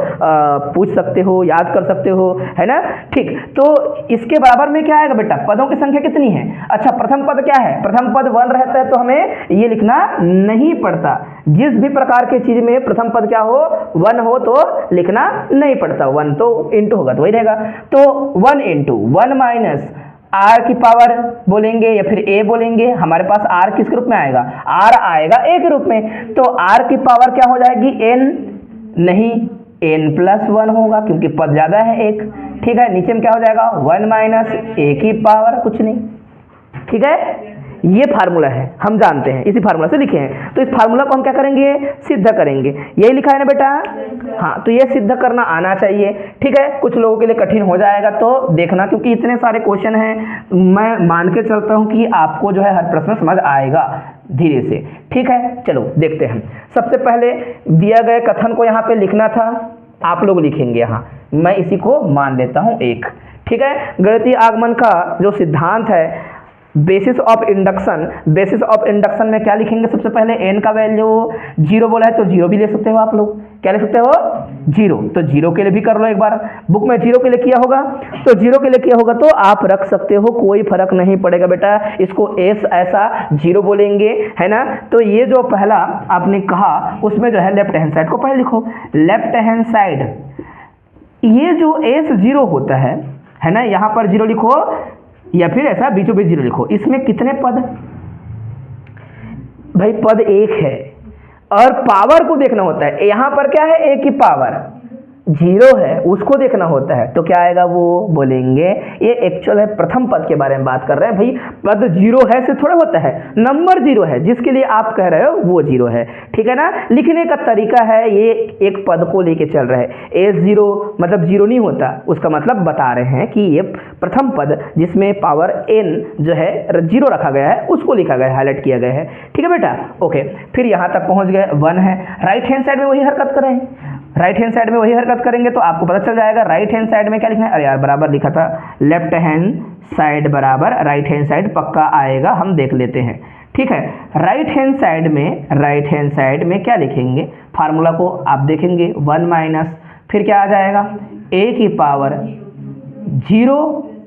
पूछ सकते हो, याद कर सकते हो, है ना। ठीक, तो इसके बराबर में क्या आएगा बेटा? पदों की संख्या कितनी है? अच्छा, प्रथम पद क्या है? प्रथम पद 1 रहता है तो हमें ये लिखना नहीं पड़ता। जिस भी प्रकार की चीज में प्रथम पद क्या हो, 1 हो तो लिखना नहीं पड़ता। 1 तो इंटू होगा तो वही रहेगा। तो 1 इंटू 1 माइनस आर की पावर बोलेंगे या फिर ए बोलेंगे, हमारे पास आर किस रूप में आएगा? आर आएगा ए के रूप में। तो आर की पावर क्या हो जाएगी? एन नहीं, n+1 होगा क्योंकि पद ज्यादा है एक, ठीक है। नीचे में क्या हो जाएगा? 1 माइनस ए की पावर कुछ नहीं, ठीक है। ये फार्मूला है, हम जानते हैं, इसी फार्मूला से लिखे हैं। तो इस फार्मूला को हम क्या करेंगे? सिद्ध करेंगे। यही लिखा है ना बेटा? हाँ, तो ये सिद्ध करना आना चाहिए, ठीक है। कुछ लोगों के लिए कठिन हो जाएगा तो देखना, क्योंकि इतने सारे क्वेश्चन हैं, मैं मान के चलता हूँ कि आपको जो है हर प्रश्न समझ आएगा धीरे से, ठीक है। चलो देखते हैं। सबसे पहले दिया गए कथन को यहाँ पे लिखना था, आप लोग लिखेंगे यहाँ, मैं इसी को मान लेता हूँ एक, ठीक है। गणितीय आगमन का जो सिद्धांत है, basis of induction, basis of induction में क्या लिखेंगे? सबसे पहले n का वैल्यू 0 बोला है तो 0 भी ले सकते हो आप लोग। क्या ले सकते हो? 0। तो 0 के लिए भी कर लो एक बार, बुक में 0 के लिए किया होगा तो 0 के लिए किया होगा तो आप रख सकते हो, कोई फर्क नहीं पड़ेगा बेटा। इसको एस ऐसा 0 बोलेंगे, है ना। तो ये जो पहला आपने कहा उसमें जो है लेफ्ट हैंड साइड को पहले लिखो। लेफ्ट हैंड साइड, ये जो एस 0 होता है ना, यहाँ पर 0 लिखो या फिर ऐसा बीचों बीच 0 लिखो। इसमें कितने पद? भाई पद एक है और पावर को देखना होता है। यहाँ पर क्या है? ए की पावर 0 है, उसको देखना होता है। तो क्या आएगा? वो बोलेंगे ये एक्चुअल है, प्रथम पद के बारे में बात कर रहे हैं। भाई पद 0 है से थोड़ा होता है, नंबर 0 है, जिसके लिए आप कह रहे हो वो 0 है, ठीक है ना। लिखने का तरीका है, ये एक पद को लेके चल रहा है। A0 मतलब 0 नहीं होता, उसका मतलब बता रहे हैं कि ये प्रथम पद जिसमें पावर n जो है 0 रखा गया है उसको लिखा गया है, हाईलाइट किया गया है, ठीक है बेटा। ओके, फिर यहाँ तक पहुँच गए, 1 है। राइट हैंड साइड में वही हरकत करें, राइट हैंड साइड में वही हरकत करेंगे तो आपको पता चल जाएगा। राइट हैंड साइड में क्या लिखना है? अरे यार बराबर लिखा था, लेफ्ट हैंड साइड बराबर राइट हैंड साइड पक्का आएगा, हम देख लेते हैं, ठीक है। राइट हैंड साइड में क्या लिखेंगे? फार्मूला को आप देखेंगे, 1 माइनस फिर क्या आ जाएगा? ए की पावर 0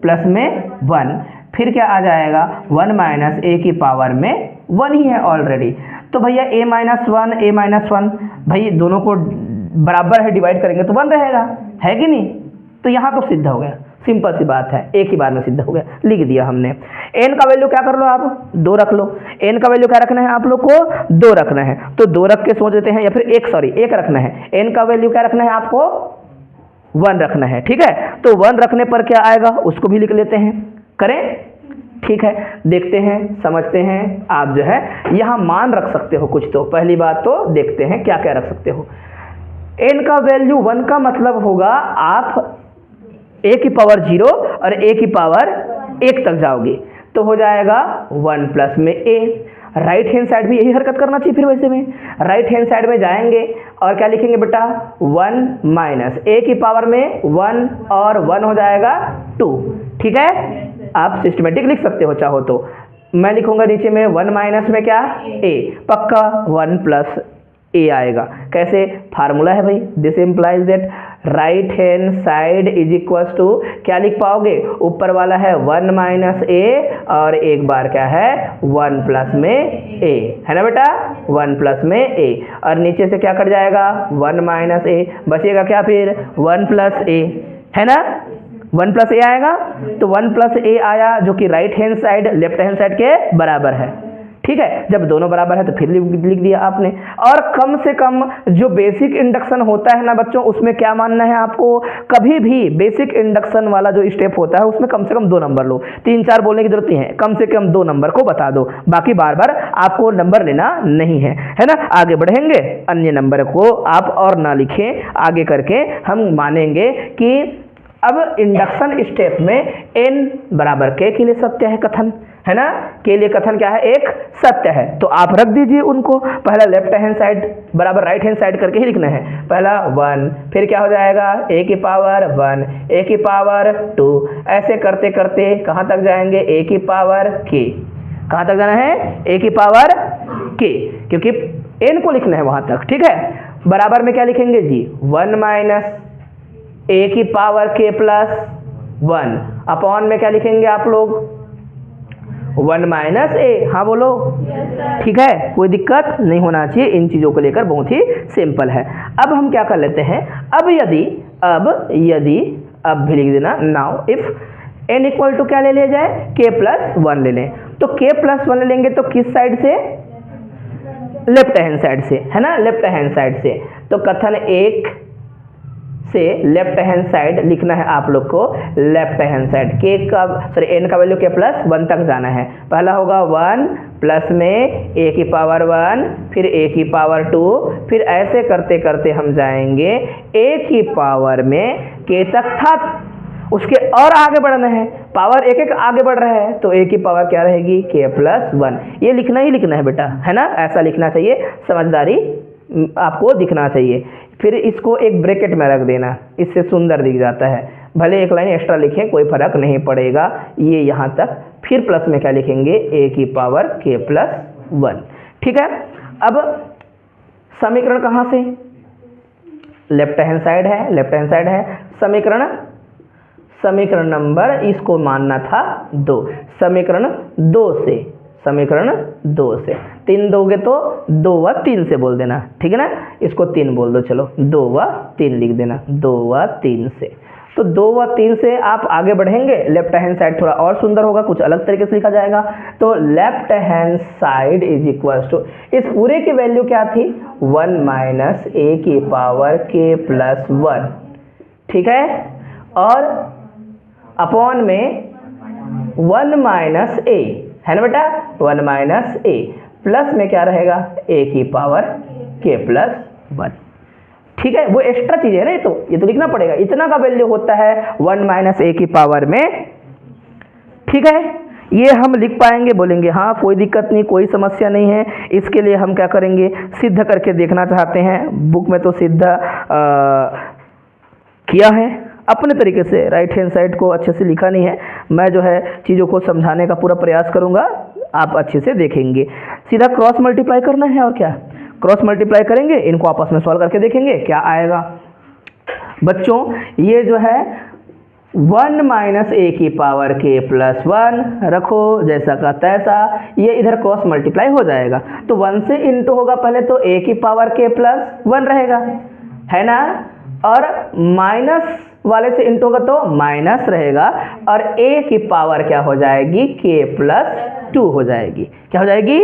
प्लस में 1, फिर क्या आ जाएगा? 1 माइनस ए की पावर में 1 ही है ऑलरेडी। तो भैया a-1 भाई दोनों को बराबर है, डिवाइड करेंगे तो 1 रहेगा, है कि नहीं। तो यहाँ तो सिद्ध हो गया, सिंपल सी बात है, एक ही बार में सिद्ध हो गया, लिख दिया हमने। n का वैल्यू क्या कर लो आप? 2 रख लो। n का वैल्यू क्या रखना है आप लोग को? 2 रखना है। तो 2 रख के सोच लेते हैं, या फिर 1 रखना है। n का वैल्यू क्या रखना है आपको? 1 रखना है। ठीक है, तो 1 रखने पर क्या आएगा उसको भी लिख लेते हैं, करें? ठीक है, देखते हैं, समझते हैं। आप जो है यहाँ मान रख सकते हो कुछ, तो पहली बात तो देखते हैं क्या क्या रख सकते हो। n का वैल्यू 1 का मतलब होगा आप a की पावर 0 और a की पावर 1 तक जाओगे तो हो जाएगा 1 प्लस में a। राइट हैंड साइड भी यही हरकत करना चाहिए फिर वैसे में, राइट हैंड साइड में जाएंगे और क्या लिखेंगे बेटा 1 माइनस a की पावर में 1 और 1 हो जाएगा 2। ठीक है, आप सिस्टमेटिक लिख सकते हो चाहो तो। मैं लिखूंगा नीचे में 1 माइनस में क्या a, पक्का 1 प्लस a आएगा। कैसे? फार्मूला है भाई, this implies that right hand side is equal to, क्या लिख पाओगे, ऊपर वाला है 1 माइनस a और एक बार क्या है 1 प्लस में a, है ना बेटा, 1 प्लस में a, और नीचे से क्या कट जाएगा 1 माइनस a, बचेगा क्या फिर 1 प्लस a, है ना, 1 प्लस a आएगा। तो 1 प्लस a आया जो कि right hand side left hand side के बराबर है। ठीक है, जब दोनों बराबर है तो फिर लिख दिया आपने। और कम से कम जो बेसिक इंडक्शन होता है ना बच्चों, उसमें क्या मानना है आपको, कभी भी बेसिक इंडक्शन वाला जो स्टेप होता है उसमें कम से कम 2 नंबर लो, 3-4 बोलने की जरूरत नहीं है, कम से कम 2 नंबर को बता दो, बाकी बार बार आपको नंबर लेना नहीं है ना। आगे बढ़ेंगे, अन्य नंबर को आप और ना लिखें, आगे करके हम मानेंगे कि अब इंडक्शन स्टेप में n बराबर k के लिए सत्य है कथन, है ना, के लिए कथन क्या है, एक सत्य है। तो आप रख दीजिए उनको, पहला लेफ्ट हैंड साइड बराबर राइट हैंड साइड करके ही लिखना है। पहला 1, फिर क्या हो जाएगा a की पावर 1, a की पावर 2, ऐसे करते करते कहाँ तक जाएंगे, a की पावर k। कहाँ तक जाना है, a की पावर k, क्योंकि n को लिखना है वहाँ तक। ठीक है, बराबर में क्या लिखेंगे जी 1 माइनस a की पावर k प्लस 1 अपॉन में क्या लिखेंगे आप लोग 1 माइनस a। हाँ बोलो, ठीक है, कोई दिक्कत नहीं होना चाहिए, इन चीज़ों को लेकर बहुत ही सिंपल है। अब हम क्या कर लेते हैं, अब यदि अब भी लिख देना, now if n equal to क्या ले लिया जाए, k प्लस 1 ले लें। तो k प्लस 1 ले लेंगे तो किस साइड से, लेफ्ट हैंड साइड से, है ना, लेफ्ट हैंड साइड से। तो कथन 1 से लेफ्ट हैंड साइड लिखना है आप लोग को, लेफ्ट हैंड साइड k का सॉरी n का वैल्यू k प्लस 1 तक जाना है। पहला होगा 1 प्लस में a की पावर 1, फिर a की पावर 2, फिर ऐसे करते करते हम जाएंगे a की पावर में k तक था, उसके और आगे बढ़ना है, पावर एक एक आगे बढ़ रहा है तो a की पावर क्या रहेगी, k प्लस 1। ये लिखना ही लिखना है बेटा, है ना, ऐसा लिखना चाहिए, समझदारी आपको दिखना चाहिए। फिर इसको एक ब्रैकेट में रख देना, इससे सुंदर दिख जाता है, भले एक लाइन एक्स्ट्रा लिखें कोई फर्क नहीं पड़ेगा, ये यहाँ तक। फिर प्लस में क्या लिखेंगे, a की पावर k प्लस 1। ठीक है, अब समीकरण कहाँ से, लेफ्ट हैंड साइड है, लेफ्ट हैंड साइड है, समीकरण नंबर इसको मानना था 2, समीकरण 2 से, समीकरण 2 से 3 दोगे तो 2 व 3 से बोल देना, ठीक है ना, इसको 3 बोल दो, चलो 2 व 3 लिख देना, 2 व 3 से। तो 2 व 3 से आप आगे बढ़ेंगे, लेफ्ट हैंड साइड थोड़ा और सुंदर होगा, कुछ अलग तरीके से लिखा जाएगा। तो left hand side is equal to, इस पूरे की वैल्यू क्या थी, 1 माइनस a की पावर k प्लस 1, ठीक है, और अपॉन में 1 माइनस a, है ना बेटा, 1 माइनस a, प्लस में क्या रहेगा a की पावर k प्लस 1। ठीक है, वो एक्स्ट्रा चीज है ना, ये तो लिखना पड़ेगा, इतना का वैल्यू होता है 1 माइनस a की पावर में। ठीक है, ये हम लिख पाएंगे, बोलेंगे हाँ कोई दिक्कत नहीं, कोई समस्या नहीं है। इसके लिए हम क्या करेंगे, सिद्ध करके देखना चाहते हैं, बुक में तो सिद्ध किया है, अपने तरीके से राइट हैंड साइड को अच्छे से लिखा नहीं है, मैं जो है चीज़ों को समझाने का पूरा प्रयास करूँगा, आप अच्छे से देखेंगे। सीधा क्रॉस मल्टीप्लाई करना है, और क्या क्रॉस मल्टीप्लाई करेंगे, इनको आपस में सॉल्व करके देखेंगे क्या आएगा। बच्चों ये जो है 1 माइनस a की पावर k प्लस 1 रखो जैसा का तैसा, ये इधर क्रॉस मल्टीप्लाई हो जाएगा, तो 1 से इंटू होगा पहले तो a की पावर k प्लस 1 रहेगा, है ना, और माइनस वाले से इंटू होगा तो माइनस रहेगा, और a की पावर क्या हो जाएगी, k प्लस 2 हो जाएगी। क्या हो जाएगी,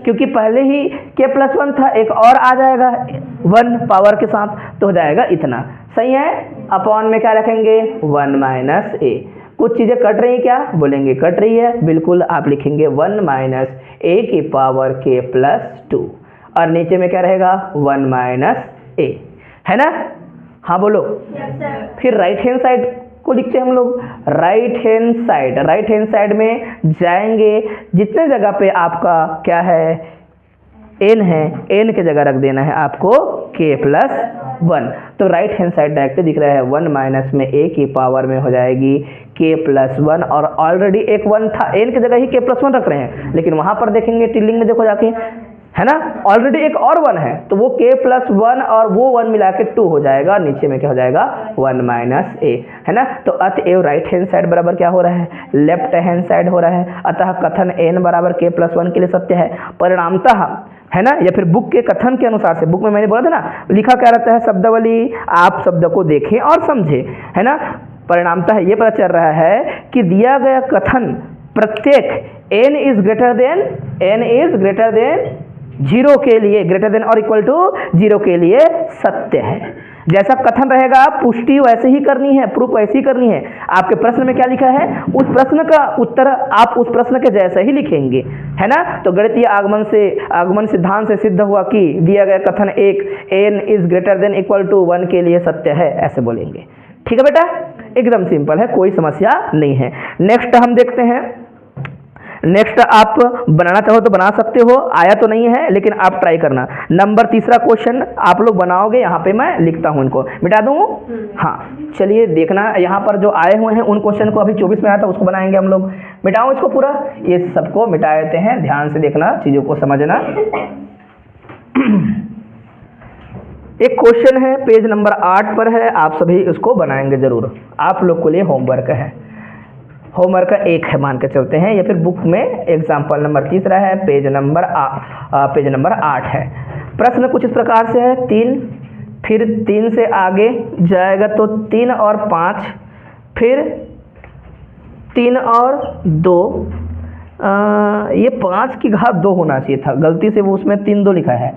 क्योंकि पहले ही k प्लस 1 था, एक और आ जाएगा 1 पावर के साथ, तो हो जाएगा इतना। सही है, अपॉन में क्या रखेंगे 1 माइनस ए। कुछ चीज़ें कट रही हैं क्या, बोलेंगे कट रही है, बिल्कुल आप लिखेंगे 1 माइनस ए की पावर के प्लस 2 और नीचे में क्या रहेगा 1 माइनस ए, है ना। हाँ बोलो। फिर राइट हैंड साइड को लिखते हैं हम लोग। राइट हैंड साइड में जाएंगे, जितने जगह पे आपका क्या है एन है, एन के जगह रख देना है आपको के प्लस 1। तो राइट हैंड साइड डायरेक्ट दिख रहा है 1 माइनस में ए की पावर में हो जाएगी के प्लस 1 और ऑलरेडी एक 1 था, एन की जगह ही के प्लस 1 रख रहे हैं, लेकिन वहां पर देखेंगे टिल्लिंग में देखो जाके, है ना, ऑलरेडी एक और 1 है, तो वो के प्लस 1 और वो 1 मिला के 2 हो जाएगा, नीचे में क्या हो जाएगा 1 माइनस ए, है ना। तो अतएव राइट हैंड साइड बराबर क्या हो रहा है, लेफ्ट हैंड साइड हो रहा है। अतः कथन एन बराबर के प्लस 1 के लिए सत्य है परिणामतः, है ना, या फिर बुक के कथन के अनुसार से। बुक में मैंने बोला था ना, लिखा क्या रहता है शब्दावली, आप शब्द को देखें और समझें, है ना। परिणामतः ये पता चल रहा है कि दिया गया कथन प्रत्येक n इज ग्रेटर देन 0 के लिए, ग्रेटर देन और इक्वल टू 0 के लिए सत्य है। जैसा कथन रहेगा पुष्टि वैसे ही करनी है, प्रूफ वैसे ही करनी है। आपके प्रश्न में क्या लिखा है, उस प्रश्न का उत्तर आप उस प्रश्न के जैसे ही लिखेंगे, है ना। तो गणितीय आगमन सिद्धांत से सिद्ध हुआ कि दिया गया कथन एक n is greater than equal to 1 के लिए सत्य है, ऐसे बोलेंगे। ठीक है बेटा, एकदम सिंपल है, कोई समस्या नहीं है। नेक्स्ट हम देखते हैं। नेक्स्ट आप बनाना चाहो तो बना सकते हो, आया तो नहीं है लेकिन आप ट्राई करना। नंबर 3 क्वेश्चन आप लोग बनाओगे, यहाँ पे मैं लिखता हूँ, इनको मिटा दूँ। हाँ चलिए देखना, यहाँ पर जो आए हुए हैं उन क्वेश्चन को अभी 24 में आया था उसको बनाएंगे हम लोग। मिटाओ इसको पूरा, ये सबको मिटा देते हैं, ध्यान से देखना, चीज़ों को समझना। एक क्वेश्चन है पेज नंबर 8 पर है, आप सभी इसको बनाएंगे जरूर, आप लोग के लिए होमवर्क है। होमवर्क का 1 है मान के चलते हैं, या फिर बुक में एग्जाम्पल नंबर 3 है, पेज नंबर 8 है। प्रश्न कुछ इस प्रकार से है, 3, फिर 3 से आगे जाएगा तो 3 और 5, फिर 3 और 2, ये 5 की घात 2 होना चाहिए था, गलती से वो उसमें 3 2 लिखा है।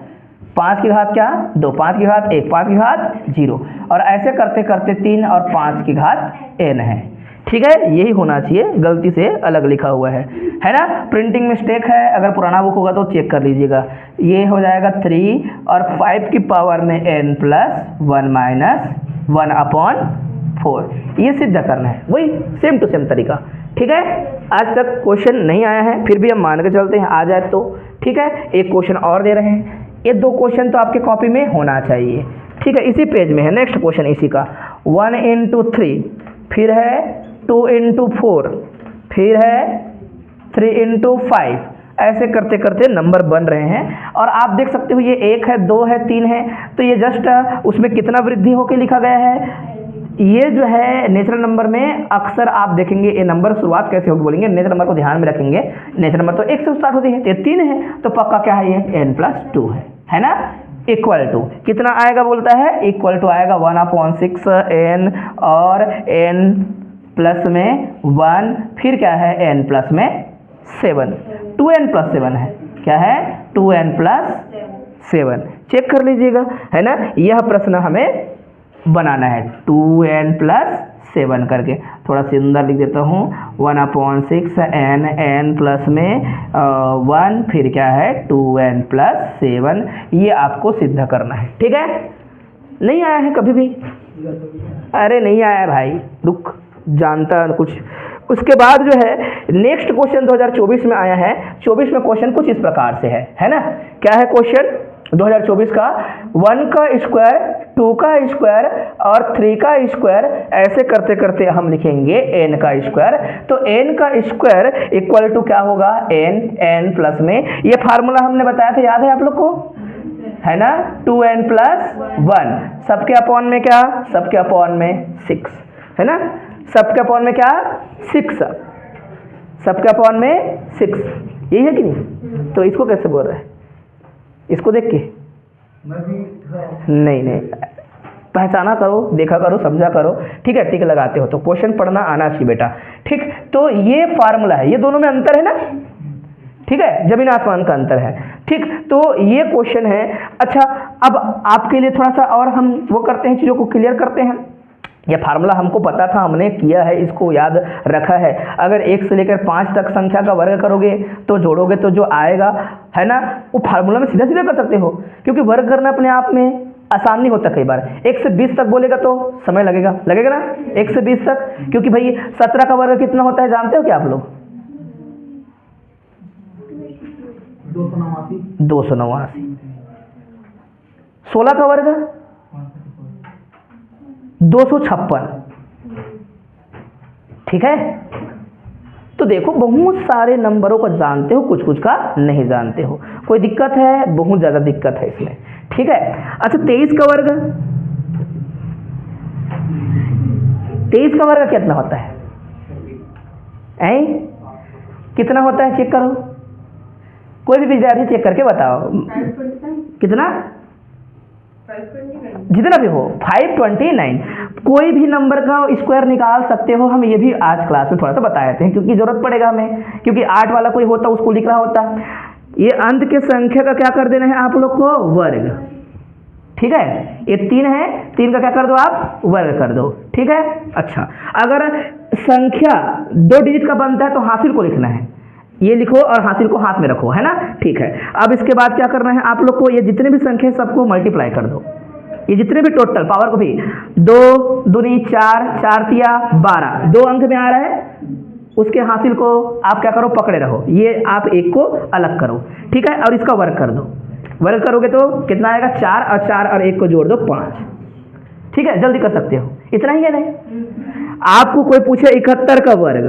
5 की घात क्या 2, 5 की घात 1, 5 की घात 0, और ऐसे करते करते 3 और 5 की घात n है। ठीक है, यही होना चाहिए, गलती से अलग लिखा हुआ है ना। प्रिंटिंग मिस्टेक है, अगर पुराना बुक होगा तो चेक कर लीजिएगा। ये हो जाएगा 3 और 5 की पावर में n प्लस 1 माइनस 1/4, ये सिद्ध करना है, वही सेम टू सेम तरीका। ठीक है, आज तक क्वेश्चन नहीं आया है, फिर भी हम मान के चलते हैं आ जाए तो। ठीक है, एक क्वेश्चन और दे रहे हैं, ये 2 क्वेश्चन तो आपके कॉपी में होना चाहिए। ठीक है, इसी पेज में है नेक्स्ट क्वेश्चन इसी का। 1 into 3, फिर है 2 into 4, फिर है 3 into 5, ऐसे करते करते नंबर बन रहे हैं। और आप देख सकते हो ये 1 है, 2 है, 3 है, तो ये जस्ट उसमें कितना वृद्धि होकर लिखा गया है। ये जो है नेचुरल नंबर में अक्सर आप देखेंगे ये नंबर शुरुआत कैसे होगी, बोलेंगे नेचुरल नंबर को ध्यान में रखेंगे, नेचुरल नंबर तो 1 से स्टार्ट होती है, तो ये 3 है, तो पक्का क्या है ये n+2 है ना। इक्वल टू कितना आएगा बोलता है, इक्वल टू आएगा 1/6 n और n प्लस में 1, फिर क्या है n प्लस में 7, 2n+7 है, क्या है 2n+7, चेक कर लीजिएगा, है ना। यह प्रश्न हमें बनाना है 2n+7 करके, थोड़ा सुंदर लिख देता हूँ। 1/6 n प्लस में 1, फिर क्या है 2n+7, ये आपको सिद्ध करना है। ठीक है, नहीं आया है कभी भी, अरे नहीं आया है भाई, रुक जानता कुछ। उसके बाद जो है नेक्स्ट क्वेश्चन 2024 में आया है। 24 में क्वेश्चन कुछ इस प्रकार से है ना। क्या है क्वेश्चन 2024 का, 1 का स्क्वायर, 2 का स्क्वायर और 3 का स्क्वायर, ऐसे करते करते हम लिखेंगे n का स्क्वायर। तो n का स्क्वायर इक्वल टू क्या होगा n प्लस में, ये फार्मूला हमने बताया था, याद है आप लोग को, है ना, 2n+1, सबके अपॉन में क्या, सबके अपॉन में 6, है ना, सबके अपॉन में क्या 6, सबके अपॉन में 6, यही है कि नहीं। तो इसको कैसे बोल रहे हैं, इसको देख के नहीं पहचाना करो, देखा करो, समझा करो। ठीक है, टिक लगाते हो तो क्वेश्चन पढ़ना आना चाहिए बेटा। ठीक, तो ये फार्मूला है, ये दोनों में अंतर है ना, ठीक है, जमीन आसमान का अंतर है। ठीक, तो ये क्वेश्चन है। अच्छा, अब आपके लिए थोड़ा सा और हम वो करते हैं, चीज़ों को क्लियर करते हैं। ये फार्मूला हमको पता था, हमने किया है, इसको याद रखा है। अगर 1 से लेकर 5 तक संख्या का वर्ग करोगे तो जोड़ोगे तो जो आएगा है ना, वो फार्मूला में सीधा सीधा कर सकते हो, क्योंकि वर्ग करना अपने आप में आसान नहीं होता। कई बार 1 से 20 तक बोलेगा तो समय लगेगा ना, 1 से 20 तक, क्योंकि भाई 17 का वर्ग कितना होता है जानते हो क्या आप लोग? 289। 16 का वर्ग 256। ठीक है, तो देखो बहुत सारे नंबरों को जानते हो, कुछ कुछ का नहीं जानते हो। कोई दिक्कत है? बहुत ज्यादा दिक्कत है इसमें। ठीक है, अच्छा 23 का वर्ग, 23 का वर्ग कितना होता है? कितना होता है चेक करो, कोई भी विद्यार्थी चेक करके बताओ। कितना? जितना भी हो 529। कोई भी नंबर का स्क्वायर निकाल सकते हो, हम ये भी आज क्लास में थोड़ा सा बता देते हैं, क्योंकि जरूरत पड़ेगा हमें, क्योंकि 8 वाला कोई होता उसको लिख रहा होता। ये अंत के संख्या का क्या कर देना है आप लोग को? वर्ग। ठीक है, ये 3 है, 3 का क्या कर दो आप? वर्ग कर दो। ठीक है, अच्छा अगर संख्या 2 डिजिट का बनता है तो हासिल को लिखना है, ये लिखो और हासिल को हाथ में रखो, है ना। ठीक है, अब इसके बाद क्या करना है आप लोग को? ये जितने भी संख्या है सबको मल्टीप्लाई कर दो, ये जितने भी टोटल पावर को भी, 2 दूनी 4, 4 तिया 12, 2 अंक में आ रहा है, उसके हासिल को आप क्या करो? पकड़े रहो, ये आप एक को अलग करो। ठीक है, और इसका वर्ग कर दो। वर्ग करोगे तो कितना आएगा? 4 और 4 और 1 को जोड़ दो 5। ठीक है, जल्दी कर सकते हो, इतना ही है। नहीं आपको कोई पूछे 71 का वर्ग,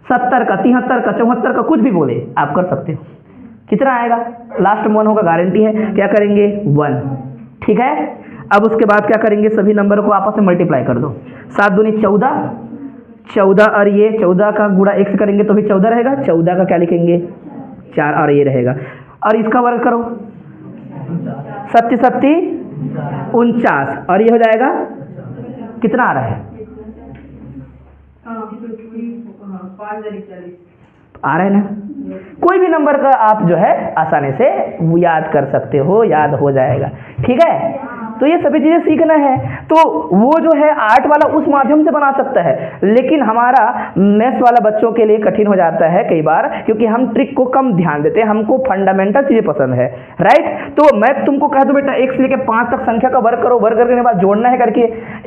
70 का, 73 का, 74 का, कुछ भी बोले आप कर सकते हो। कितना आएगा? लास्ट में 1 होगा, गारंटी है। क्या करेंगे? 1। ठीक है, अब उसके बाद क्या करेंगे? सभी नंबर को आपस में मल्टीप्लाई कर दो। 7 दूनी 14, 14 और ये 14 का गुणा 1 से करेंगे तो भी 14 रहेगा। 14 का क्या लिखेंगे? 4 और ये रहेगा, और इसका वर्ग करो, 7 7 49, और ये हो जाएगा कितना आ रहा है? आ रहा है ना। कोई भी नंबर का आप जो है आसानी से याद कर सकते हो, याद हो जाएगा। ठीक है, तो ये सभी चीजें सीखना है। तो वो जो है 8 वाला उस माध्यम से बना सकता है, लेकिन हमारा मैथ्स वाला बच्चों के लिए कठिन हो जाता है कई बार, क्योंकि हम ट्रिक को कम ध्यान देते हैं, हमको फंडामेंटल चीजें पसंद है। राइट, तो मैं तुमको कह दूं बेटा 1 से लेकर 5 तक संख्या का वर्ग करो, वर्ग करने के बाद जोड़ना है करके,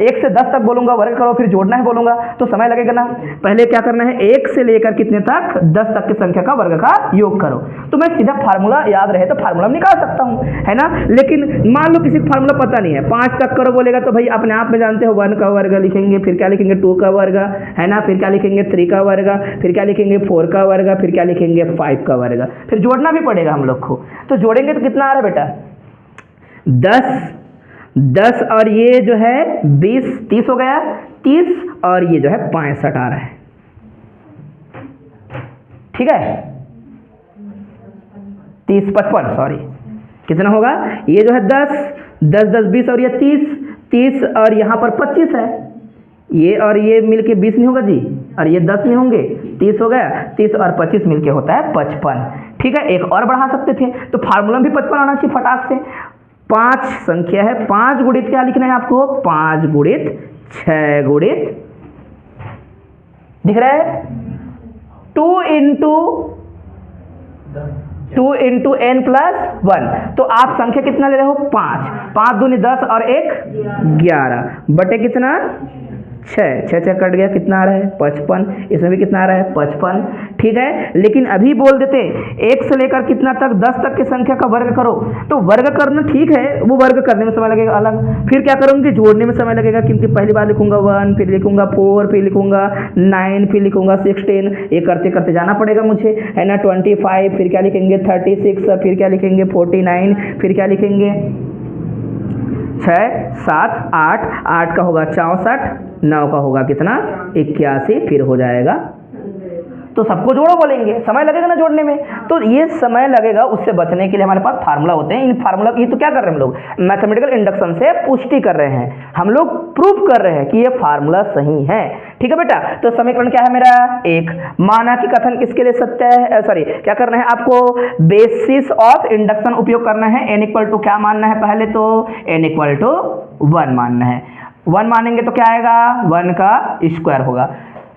1 से 10 तक बोलूंगा वर्ग करो, फिर जोड़ना है बोलूंगा तो समय लगेगा ना। पहले क्या करना है? 1 से लेकर कितने तक? 10 तक की संख्या का वर्ग का योग करो। तो मैं सीधा फार्मूला याद रहे तो फार्मूला निकाल सकता हूं, है ना। लेकिन मान लो किसी को फार्मूला पता नहीं है, 5 तक करो बोलेगा तो भाई अपने आप में जानते हो 1 का वर्ग लिखेंगे, फिर क्या लिखेंगे? 2 का वर्ग, है ना, फिर क्या लिखेंगे? 3 का वर्ग, फिर क्या लिखेंगे? 4 का वर्ग, फिर क्या लिखेंगे? 5 का वर्ग। फिर जोड़ना भी पड़ेगा हम लोग को। तो जोड़ेंगे तो कितना आ रहा है बेटा? 10 और ये जो है 20, 30 हो गया, 30 और ये जो है 65 आ रहा है। ठीक है, 30 55, सॉरी कितना होगा? ये जो है 10 10 20 और ये 30 और यहाँ पर 25 है, ये और ये मिलके 20 नहीं होगा जी, और ये 10 नहीं होंगे, 30 हो गया, 30 और 25 मिलके होता है 55। ठीक है, एक और बढ़ा सकते थे, तो फार्मूला भी 55 आना चाहिए फटाक से। 5 संख्या है, 5 गुणित क्या लिखना है आपको? 5 गुणित 6 गुणित, दिख रहा है? 2 इंटू n प्लस 1। तो आप संख्या कितना ले रहे हो? 5। 5 दूनी 10 और 1 11 बटे कितना? 6 6 कट गया, कितना आ रहा है? 55। इसमें भी कितना आ रहा है? 55। ठीक है, लेकिन अभी बोल देते 1 से लेकर कितना तक? 10 तक की संख्या का वर्ग करो। तो वर्ग करना ठीक है, वो वर्ग करने में समय लगेगा अलग, फिर क्या करूँगी? जोड़ने में समय लगेगा, क्योंकि पहली बार लिखूंगा 1, फिर लिखूंगा 4, फिर लिखूंगा 9, फिर लिखूंगा 16, ये करते करते जाना पड़ेगा मुझे, है ना। 25, फिर क्या लिखेंगे? 36, फिर क्या लिखेंगे? 49, फिर क्या लिखेंगे? 6 7 8, 8 का होगा 64, 9 का होगा कितना? 81, फिर हो जाएगा। तो सबको जोड़ो बोलेंगे, समय लगेगा ना जोड़ने में, तो ये समय लगेगा। उससे बचने के लिए हमारे पास फार्मूला होते हैं। इन फार्मूला की तो क्या कर रहे हैं हम लोग? मैथमेटिकल इंडक्शन से पुष्टि कर रहे हैं, हम लोग प्रूफ कर रहे हैं कि ये फार्मूला सही है। ठीक है बेटा, तो समीकरण क्या है मेरा? 1। माना कि कथन किसके लिए सत्य है? सॉरी, क्या करना है आपको? बेसिस ऑफ इंडक्शन उपयोग करना है। n इक्वल टू क्या मानना है? पहले तो n इक्वल टू 1 मानना है। 1 मानेंगे तो क्या आएगा, 1 का स्क्वायर होगा।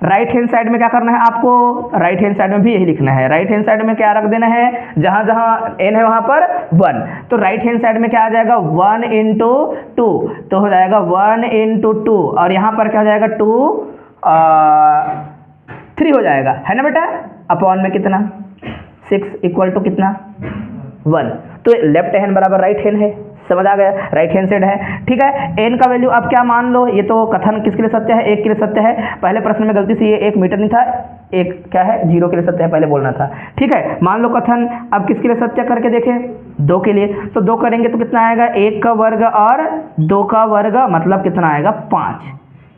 राइट हैंड साइड में क्या करना है आपको, राइट हैंड साइड में भी यही लिखना है। राइट हैंड साइड में क्या रख देना है, जहां जहां n है वहां पर 1, तो राइट हैंड साइड में क्या आ जाएगा 1 इंटू 2, तो हो जाएगा 1 इंटू 2, और यहाँ पर क्या हो जाएगा 3 हो जाएगा, है ना बेटा। अपॉन में कितना 6 इक्वल टू कितना 1, तो लेफ्ट हैंड बराबर राइट हैंड है, समझ आ गया, राइट हैंड साइड है। ठीक है, n का वैल्यू आप क्या मान लो, ये तो कथन किसके लिए सत्य है, 1 के लिए सत्य है। पहले प्रश्न में गलती से ये 1 मीटर नहीं था, एक क्या है 0 के लिए सत्य है, पहले बोलना था। ठीक है, मान लो कथन अब किसके लिए सत्य करके देखें, 2 के लिए, तो 2 करेंगे तो कितना आएगा, 1 का वर्ग और 2 का वर्ग, मतलब कितना आएगा 5,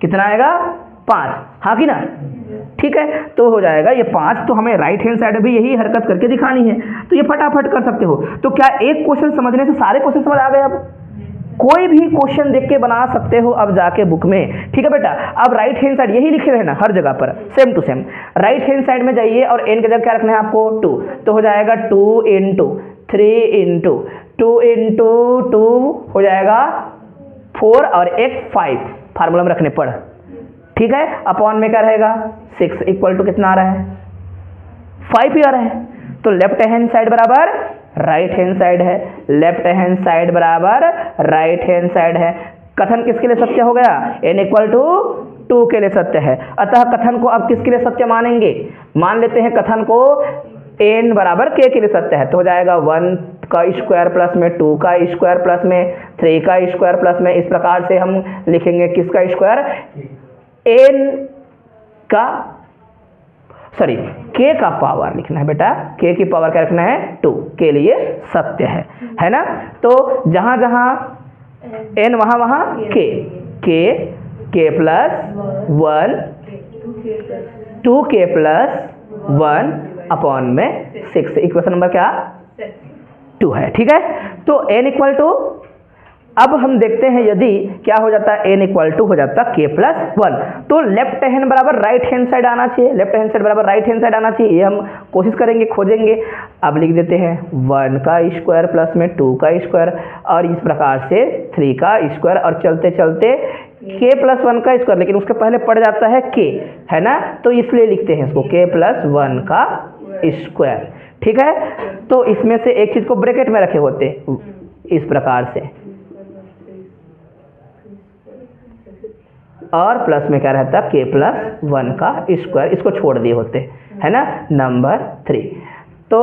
कितना आएगा 5, हाँ कि ना। ठीक है, तो हो जाएगा ये 5, तो हमें राइट हैंड साइड भी यही हरकत करके दिखानी है, तो ये फटाफट कर सकते हो। तो क्या एक क्वेश्चन समझने से सारे क्वेश्चन समझ आ गए, अब कोई भी क्वेश्चन देख के बना सकते हो अब जाके बुक में। ठीक है बेटा, अब राइट हैंड साइड यही लिखे रहना हर जगह पर, same to same. Right hand side में जाइए और n की जगह क्या रखना है आपको 2, तो हो जाएगा 2 इंटू 3 इंटू 2 इंटू 2 हो जाएगा 4 और 1 5, फार्मूला में रखने पर। ठीक है, अपॉन में क्या रहेगा 6 इक्वल टू कितना आ रहा है 5 ही आ रहा है, तो लेफ्ट हैंड साइड बराबर राइट हैंड साइड है, लेफ्ट हैंड साइड बराबर राइट हैंड साइड है। कथन किसके लिए सत्य हो गया, n इक्वल टू 2 के लिए सत्य है। अतः कथन को अब किसके लिए सत्य मानेंगे, मान लेते हैं कथन को n बराबर k के लिए सत्य है, तो हो जाएगा 1 का स्क्वायर प्लस में 2 का स्क्वायर प्लस में 3 का स्क्वायर प्लस में, इस प्रकार से हम लिखेंगे किसका स्क्वायर, n का सॉरी k का पावर लिखना है बेटा, k की पावर क्या रखना है 2 के लिए सत्य है ना। तो जहां जहां n वहां वहां k plus 1 2k plus 1 upon में 6, इक्वेशन नंबर क्या 2 है। ठीक है, तो n इक्वल टू, अब हम देखते हैं यदि क्या हो जाता है n इक्वल टू हो जाता k प्लस 1, तो लेफ्ट हैंड बराबर राइट हैंड साइड आना चाहिए, लेफ्ट हैंड साइड बराबर राइट हैंड साइड आना चाहिए, ये हम कोशिश करेंगे खोजेंगे। अब लिख देते हैं 1 का स्क्वायर प्लस में 2 का स्क्वायर और इस प्रकार से 3 का स्क्वायर, और चलते चलते k प्लस 1 का स्क्वायर, लेकिन उसके पहले पड़ जाता है k, है ना, तो इसलिए लिखते हैं इसको k प्लस 1 का स्क्वायर। ठीक है, तो इसमें से एक चीज को ब्रैकेट में रखे होते इस प्रकार से, और प्लस में क्या रहता है k प्लस 1 का स्क्वायर, इसको छोड़ दिए होते, है ना। नंबर 3, तो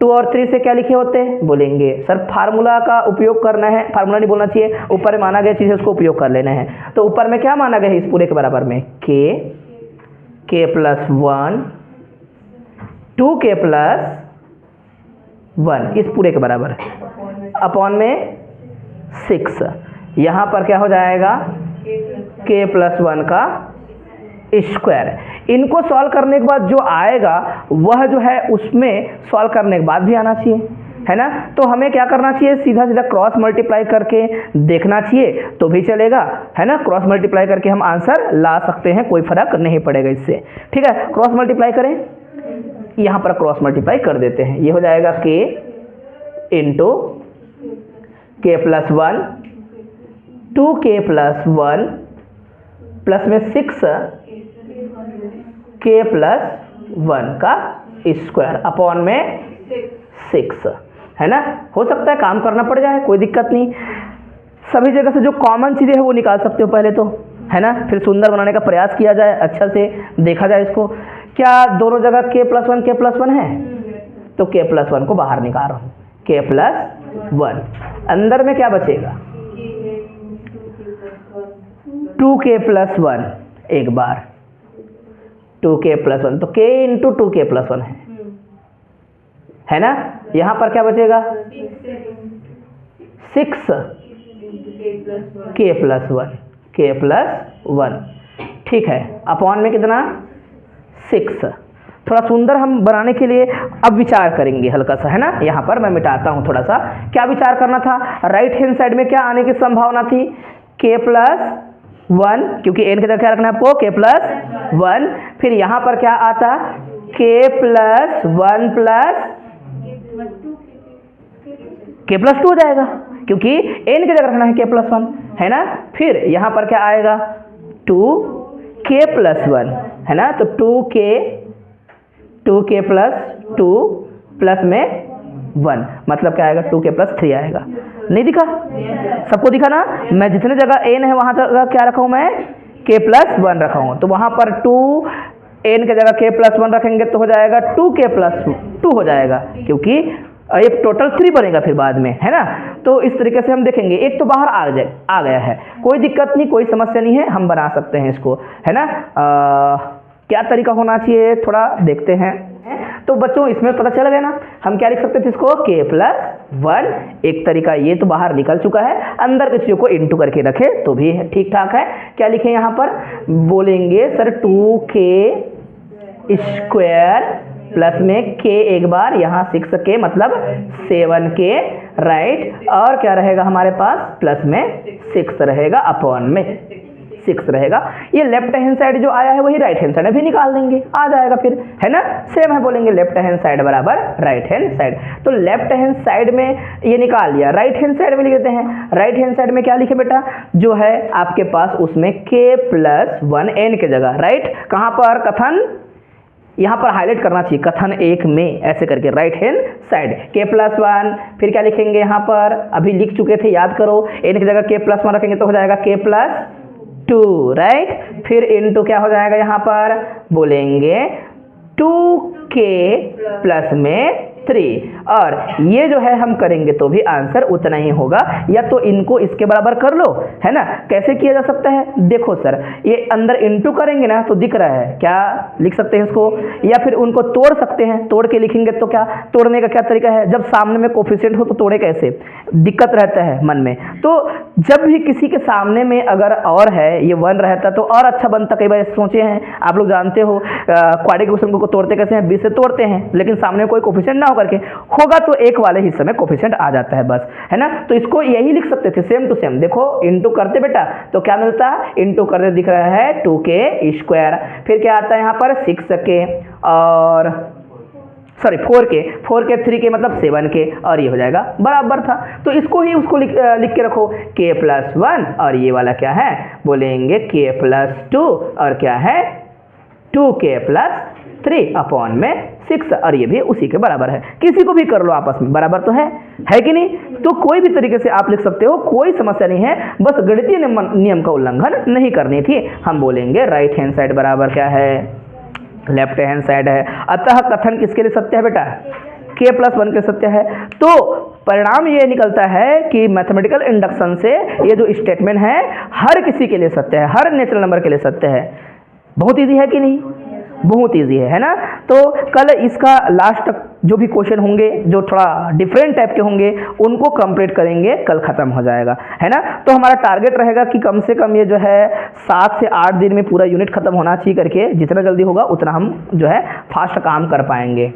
2 और 3 से क्या लिखे होते, बोलेंगे सर फार्मूला का उपयोग करना है, फार्मूला नहीं बोलना चाहिए, ऊपर में माना गया चीज़ है उसको उपयोग कर लेना है। तो ऊपर में क्या माना गया है इस पूरे के बराबर में k प्लस 1 2k प्लस 1 इस पूरे के बराबर अपॉन में 6, यहाँ पर क्या हो जाएगा k प्लस 1 का स्क्वायर। इनको सॉल्व करने के बाद जो आएगा वह जो है उसमें सॉल्व करने के बाद भी आना चाहिए, है ना। तो हमें क्या करना चाहिए, सीधा सीधा क्रॉस मल्टीप्लाई करके देखना चाहिए तो भी चलेगा, है ना। क्रॉस मल्टीप्लाई करके हम आंसर ला सकते हैं, कोई फर्क नहीं पड़ेगा इससे। ठीक है, क्रॉस मल्टीप्लाई करें, यहाँ पर क्रॉस मल्टीप्लाई कर देते हैं, ये हो जाएगा k into k plus 1 2k plus 1 plus में 6k प्लस 1 का स्क्वायर अपॉन में 6, है ना। हो सकता है काम करना पड़ जाए, कोई दिक्कत नहीं, सभी जगह से जो कॉमन चीज़ें हैं वो निकाल सकते हो पहले तो, है ना, फिर सुंदर बनाने का प्रयास किया जाए, अच्छा से देखा जाए इसको। क्या दोनों जगह k प्लस 1 है, तो k प्लस 1 को बाहर निकाल रहा हूँ, k प्लस 1, अंदर में क्या बचेगा 2k प्लस 1, एक बार 2k प्लस 1, तो k इंटू 2k प्लस 1 है ना। यहाँ पर क्या बचेगा 6k प्लस 1, ठीक है, अपॉन में कितना 6। थोड़ा सुंदर हम बनाने के लिए अब विचार करेंगे हल्का सा, है ना। यहाँ पर मैं मिटाता हूँ थोड़ा सा, क्या विचार करना था, राइट हैंड साइड में क्या आने की संभावना थी k प्लस 1, क्योंकि n की तरफ क्या रखना है आपको k प्लस 1, फिर यहाँ पर क्या आता k plus 1 plus k plus 2 हो जाएगा, क्योंकि n की जगह रखना है k+1, है ना। फिर यहाँ पर क्या आएगा 2k+1, है ना। तो 2k + 2 प्लस में 1, मतलब क्या आएगा 2k+3 आएगा। नहीं दिखा? सबको दिखा ना? मैं जितने जगह n है वहाँ तक क्या रखा हूँ मैं k+1 रखा हूँ। तो वहाँ पर 2n की जगह k+1 रखेंगे तो हो जाएगा 2k+2 हो जाएगा, क्योंकि एक टोटल 3 बनेगा फिर बाद में, है ना। तो इस तरीके से हम देखेंगे। एक तो बाहर आ गया है, कोई दिक्कत नहीं, कोई समस्या नहीं है, हम बना सकते हैं इसको, है ना। क्या तरीका होना चाहिए थोड़ा देखते हैं। तो बच्चों इसमें पता चल गया ना हम क्या लिख सकते थे इसको k+1। एक तरीका ये तो बाहर निकल चुका है, अंदर के चीज़ों को इंटू करके रखे तो भी ठीक ठाक है। क्या लिखें यहाँ पर? बोलेंगे सर 2k² प्लस में k एक बार, यहाँ 6k मतलब 7k, राइट। और क्या रहेगा हमारे पास? प्लस में 6 रहेगा, अपॉन में 6 रहेगा। ये लेफ्ट हैंड साइड जो आया है वही राइट हैंड साइड में भी निकाल देंगे, आ जाएगा फिर, है ना। सेम है, बोलेंगे लेफ्ट हैंड साइड बराबर राइट हैंड साइड। तो लेफ्ट हैंड साइड में ये निकाल लिया, राइट हैंड साइड में लिख देते हैं। राइट हैंड साइड में क्या लिखे बेटा? जो है आपके पास उसमें k+1 n की जगह, राइट। कहाँ पर? कथन, यहाँ पर हाईलाइट करना चाहिए, कथन 1 में, ऐसे करके राइट हैंड साइड k+1। फिर क्या लिखेंगे यहाँ पर? अभी लिख चुके थे, याद करो। n की जगह k+1 रखेंगे तो हो जाएगा k+2, राइट। फिर इनटू क्या हो जाएगा यहाँ पर? बोलेंगे 2k प्लस में 3। और ये जो है हम करेंगे तो भी आंसर उतना ही होगा, या तो इनको इसके बराबर कर लो, है ना। कैसे किया जा सकता है? देखो सर, ये अंदर इनटू करेंगे ना तो दिख रहा है, क्या लिख सकते हैं इसको, या फिर उनको तोड़ सकते हैं। तोड़ के लिखेंगे तो क्या, तोड़ने का क्या तरीका है? जब सामने में कोफिशिएंट हो तो तोड़े कैसे, दिक्कत रहता है मन में। तो जब भी किसी के सामने में अगर और है, ये 1 रहता तो और अच्छा बनता। कई बार सोचे हैं, आप लोग जानते हो क्वाड्रेटिक इक्वेशन को तोड़ते कैसे हैं? 20 से तोड़ते हैं, लेकिन सामने कोई कोफिशिएंट ना करके होगा तो एक वाले हिस्से में कोफिशिएंट आ जाता है बस, है ना। तो इसको यही लिख सकते थे, सेम टू सेम। देखो इनटू करते बेटा तो क्या मिलता है? इनटू करते दिख रहा है 2k²। फिर क्या आता है यहाँ पर? 6k और सॉरी 4k 3k मतलब 7k, और ये हो जाएगा बराबर था। तो इसको ही उसको लिख के रखो k+1, और ये वाला क्या है? बोलेंगे k+2, और क्या है 2k+3 अपॉन में 6, और ये भी उसी के बराबर है। किसी को भी कर लो आपस में, बराबर तो है कि नहीं। तो कोई भी तरीके से आप लिख सकते हो, कोई समस्या नहीं है, बस गणितीय नियम का उल्लंघन नहीं करनी थी। हम बोलेंगे राइट हैंड साइड बराबर क्या है? लेफ्ट हैंड साइड है। अतः कथन किसके लिए सत्य है बेटा? k+1 के सत्य है। तो परिणाम ये निकलता है कि मैथमेटिकल इंडक्शन से ये जो स्टेटमेंट है हर किसी के लिए सत्य है, हर नेचुरल नंबर के लिए सत्य है। बहुत इजी है कि नहीं? बहुत इजी है ना। तो कल इसका लास्ट जो भी क्वेश्चन होंगे जो थोड़ा डिफरेंट टाइप के होंगे उनको कंप्लीट करेंगे, कल खत्म हो जाएगा, है ना। तो हमारा टारगेट रहेगा कि कम से कम ये जो है 7 से 8 दिन में पूरा यूनिट खत्म होना चाहिए करके, जितना जल्दी होगा उतना हम जो है फास्ट काम कर पाएंगे।